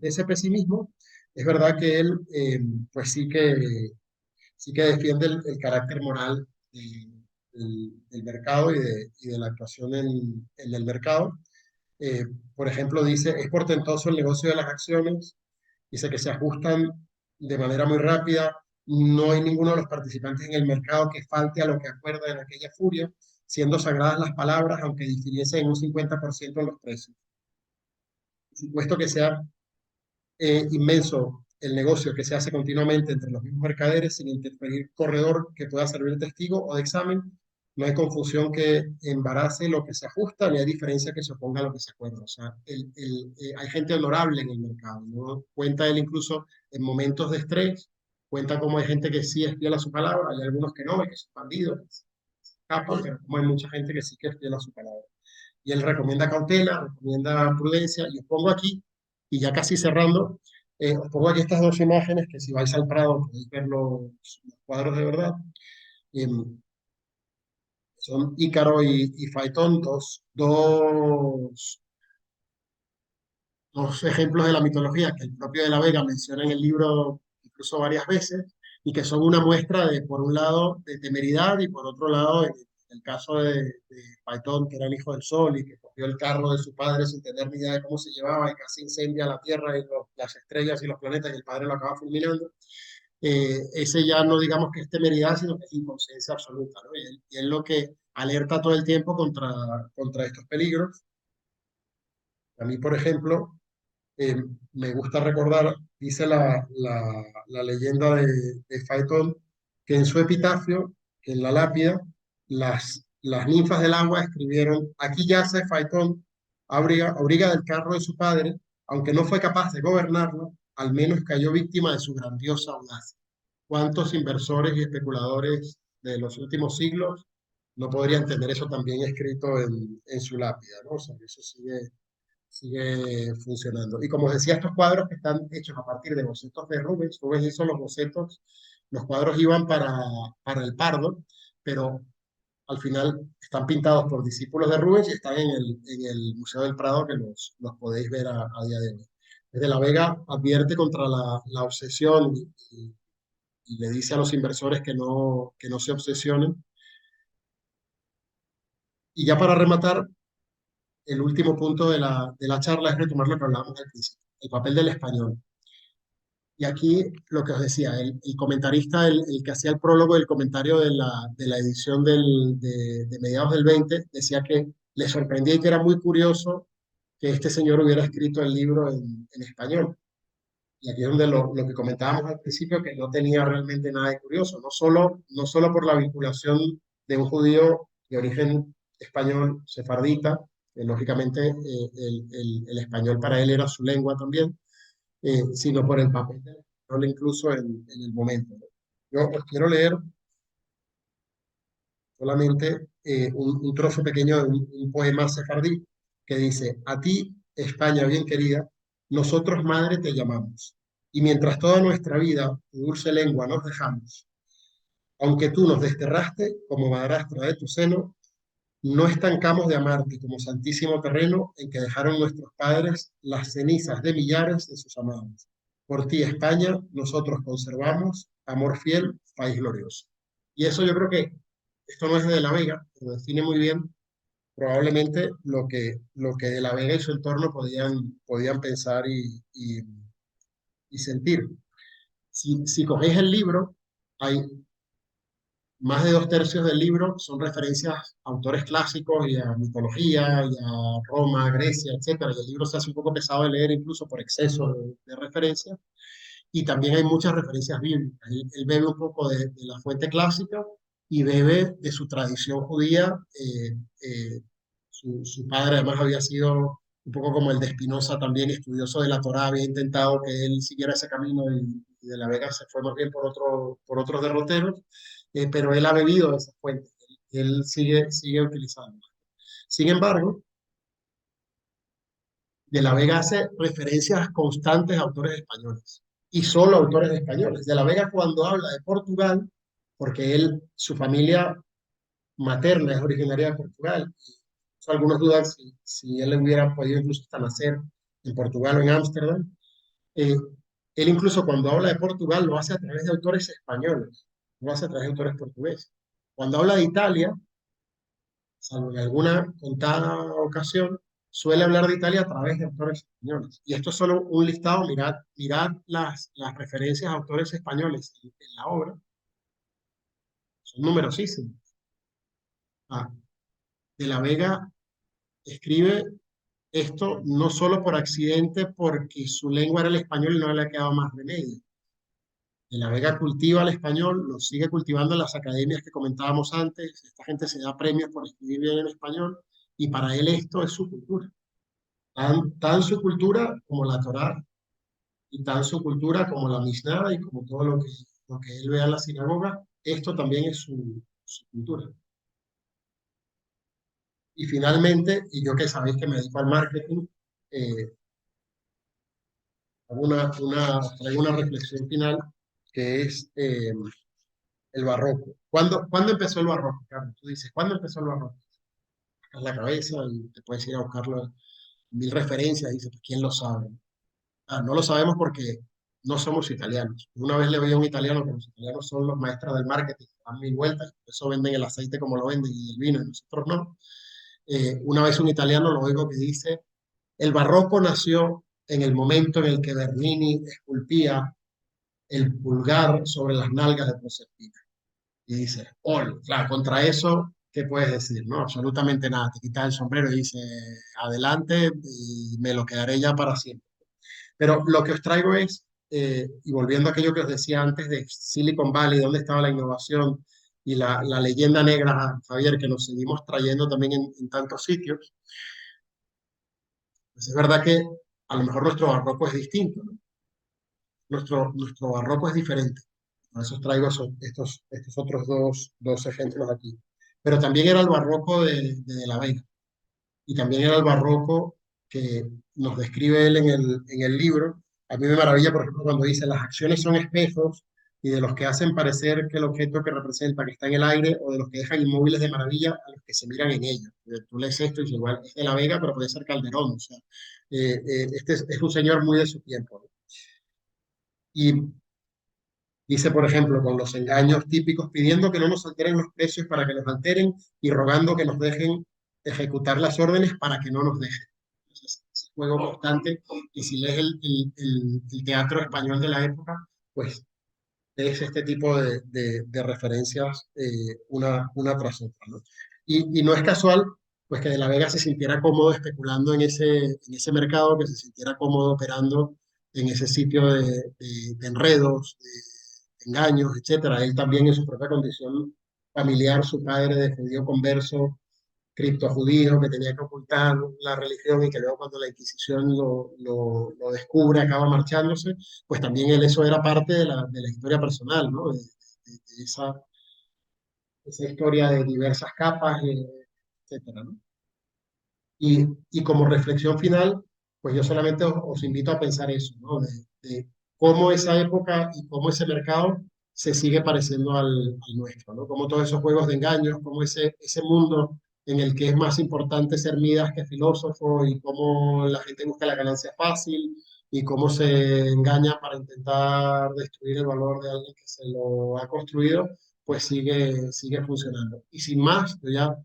ese pesimismo, es verdad que él pues sí que defiende el carácter moral del mercado y de la actuación en el mercado. Por ejemplo, dice, es portentoso el negocio de las acciones, dice que se ajustan de manera muy rápida, no hay ninguno de los participantes en el mercado que falte a lo que acuerda en aquella furia, siendo sagradas las palabras, aunque difiriesen en un 50% en los precios. Por supuesto que sea inmenso el negocio que se hace continuamente entre los mismos mercaderes sin interferir corredor que pueda servir de testigo o de examen. No hay confusión que embarace lo que se ajusta, ni hay diferencia que se oponga a lo que se acuerda. O sea, hay gente honorable en el mercado, ¿no? Cuenta él incluso en momentos de estrés, cuenta cómo hay gente que sí es fiel a su palabra, hay algunos que no, que son bandidos, que se escapan, pero como hay mucha gente que sí que es fiel a su palabra. Y él recomienda cautela, recomienda prudencia, y os pongo aquí, y ya casi cerrando, os pongo aquí estas dos imágenes que si vais al Prado podéis ver los cuadros de verdad. Eh, Son Ícaro y Faetón, dos ejemplos de la mitología que el propio de la Vega menciona en el libro incluso varias veces, y que son una muestra de, por un lado, de temeridad y por otro lado, en el caso de Faetón, que era el hijo del sol y que cogió el carro de su padre sin tener ni idea de cómo se llevaba y casi incendia la Tierra y las estrellas y los planetas y el padre lo acaba fulminando. Ese ya no digamos que es temeridad, sino que es inconsciencia absoluta, ¿no? Y es lo que alerta todo el tiempo contra estos peligros. A mí, por ejemplo, eh, me gusta recordar, dice la leyenda de Faetón, que en su epitafio, que en la lápida, las ninfas del agua escribieron, aquí yace Faetón, abriga del carro de su padre, aunque no fue capaz de gobernarlo, al menos cayó víctima de su grandiosa audacia. ¿Cuántos inversores y especuladores de los últimos siglos no podrían tener eso también escrito en su lápida, ¿no? O sea, eso sigue funcionando. Y como os decía, estos cuadros que están hechos a partir de bocetos de Rubens hizo los bocetos, los cuadros iban para el Pardo, pero al final están pintados por discípulos de Rubens y están en el Museo del Prado, que los podéis ver a día de hoy. Desde La Vega advierte contra la obsesión y le dice a los inversores que no se obsesionen. Y ya para rematar, el último punto de la charla es retomar lo que hablábamos al principio, el papel del español. Y aquí lo que os decía, el comentarista, el que hacía el prólogo del comentario de la edición de mediados del 20, decía que le sorprendía y que era muy curioso que este señor hubiera escrito el libro en español. Y aquí es donde lo que comentábamos al principio, que no tenía realmente nada de curioso, no solo por la vinculación de un judío de origen español sefardita, que lógicamente el español para él era su lengua también, sino por el papel del español incluso en el momento, ¿no? Yo os quiero leer solamente un trozo pequeño de un poema sefardí que dice: a ti, España bien querida, nosotros madre te llamamos, y mientras toda nuestra vida tu dulce lengua nos dejamos, aunque tú nos desterraste como madrastra de tu seno, no estancamos de amarte como santísimo terreno en que dejaron nuestros padres las cenizas de millares de sus amados. Por ti, España, nosotros conservamos amor fiel, país glorioso. Y eso yo creo que, esto no es de la Vega, pero define muy bien probablemente lo que de la Vega y su entorno podían pensar y sentir. Si cogéis el libro, hay más de 2/3 del libro son referencias a autores clásicos y a mitología y a Roma, Grecia, etcétera. Y el libro se hace un poco pesado de leer incluso por exceso de referencias. Y también hay muchas referencias bíblicas. Él bebe un poco de la fuente clásica y bebe de su tradición judía. Su padre además había sido un poco como el de Spinoza, también estudioso de la Torá, había intentado que él siguiera ese camino y de la Vega se fue más bien por otros derroteros, pero él ha bebido de esa fuente, él sigue utilizando. Sin embargo, de la Vega hace referencias constantes a autores españoles, y solo autores españoles. De la Vega, cuando habla de Portugal, porque su familia materna es originaria de Portugal, algunos dudan si él hubiera podido incluso hasta nacer en Portugal o en Ámsterdam. Eh, Él incluso cuando habla de Portugal lo hace a través de autores españoles, no lo hace a través de autores portugueses. Cuando habla de Italia, salvo en alguna contada ocasión, suele hablar de Italia a través de autores españoles. Y esto es solo un listado, mirad las referencias a autores españoles en la obra, son numerosísimos. Ah, de la Vega escribe esto no solo por accidente, porque su lengua era el español y no le ha quedado más remedio. De la Vega cultiva el español, lo sigue cultivando en las academias que comentábamos antes. Esta gente se da premios por escribir bien en español y para él esto es su cultura. Tan su cultura como la Torá y tan su cultura como la Mishnah y como todo lo que él vea en la sinagoga, esto también es su cultura. Y finalmente, y yo que sabéis que me dedico al marketing, eh, traigo una reflexión final que es el barroco. ¿Cuándo empezó el barroco, Carlos? Tú dices, ¿cuándo empezó el barroco? Sacas la cabeza y te puedes ir a buscarlo, mil referencias, y dices, pues, ¿quién lo sabe? Ah, no lo sabemos porque no somos italianos. Una vez le oí a un italiano que los italianos son los maestros del marketing, dan mil vueltas, por eso venden el aceite como lo venden y el vino, y nosotros no. Una vez un italiano lo oigo que dice, el barroco nació en el momento en el que Bernini esculpía el pulgar sobre las nalgas de Proserpina. Y dice, claro, contra eso, ¿qué puedes decir? No, absolutamente nada. Te quitas el sombrero y dice, adelante y me lo quedaré ya para siempre. Pero lo que os traigo es, y volviendo a aquello que os decía antes de Silicon Valley, dónde estaba la innovación y la leyenda negra, Javier, que nos seguimos trayendo también en tantos sitios, pues es verdad que a lo mejor nuestro barroco es distinto, ¿no? Nuestro barroco es diferente. Por eso os traigo estos otros dos ejemplos aquí. Pero también era el barroco de la Vega. Y también era el barroco que nos describe él en el libro. A mí me maravilla, por ejemplo, cuando dice, las acciones son espejos y de los que hacen parecer que el objeto que representa que está en el aire o de los que dejan inmóviles de maravilla a los que se miran en ellos. Tú lees esto y dices, igual es de la Vega, pero puede ser Calderón. O sea, este es un señor muy de su tiempo, ¿no? Y dice, por ejemplo, con los engaños típicos, pidiendo que no nos alteren los precios para que los alteren y rogando que nos dejen ejecutar las órdenes para que no nos dejen. Entonces, es un juego constante, y si lees el teatro español de la época, pues es este tipo de referencias, una tras otra, ¿no? Y no es casual, pues, que De la Vega se sintiera cómodo especulando en ese mercado, que se sintiera cómodo operando en ese sitio de enredos, de engaños, etcétera. Él también, en su propia condición familiar, su padre de judío converso, criptojudío, que tenía que ocultar la religión, y que luego, cuando la Inquisición lo descubre, acaba marchándose, pues también eso era parte de la historia personal, ¿no? De esa historia de diversas capas, etcétera, ¿no? Y como reflexión final, pues yo solamente os invito a pensar eso, ¿no? De cómo esa época y cómo ese mercado se sigue pareciendo al nuestro, ¿no? Cómo todos esos juegos de engaños, cómo ese mundo en el que es más importante ser Midas que filósofo, y cómo la gente busca la ganancia fácil, y cómo se engaña para intentar destruir el valor de alguien que se lo ha construido, pues sigue funcionando. Y sin más, yo ya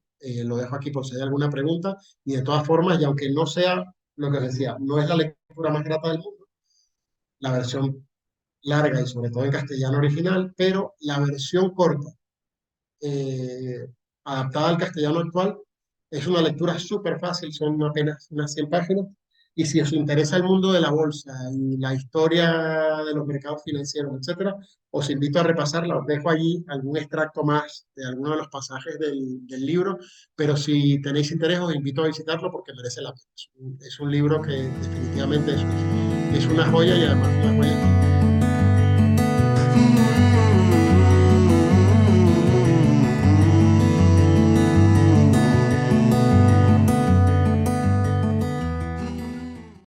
lo dejo aquí por si hay alguna pregunta. Y de todas formas, y aunque no sea lo que os decía, no es la lectura más grata del mundo, la versión larga y sobre todo en castellano original, pero la versión corta, eh, adaptada al castellano actual, es una lectura súper fácil, son apenas unas 100 páginas. Y si os interesa el mundo de la bolsa y la historia de los mercados financieros, etcétera, os invito a repasarla. Os dejo allí algún extracto más de alguno de los pasajes del libro, pero si tenéis interés, os invito a visitarlo, porque merece la pena. Es un libro que definitivamente es una joya, y además una joya.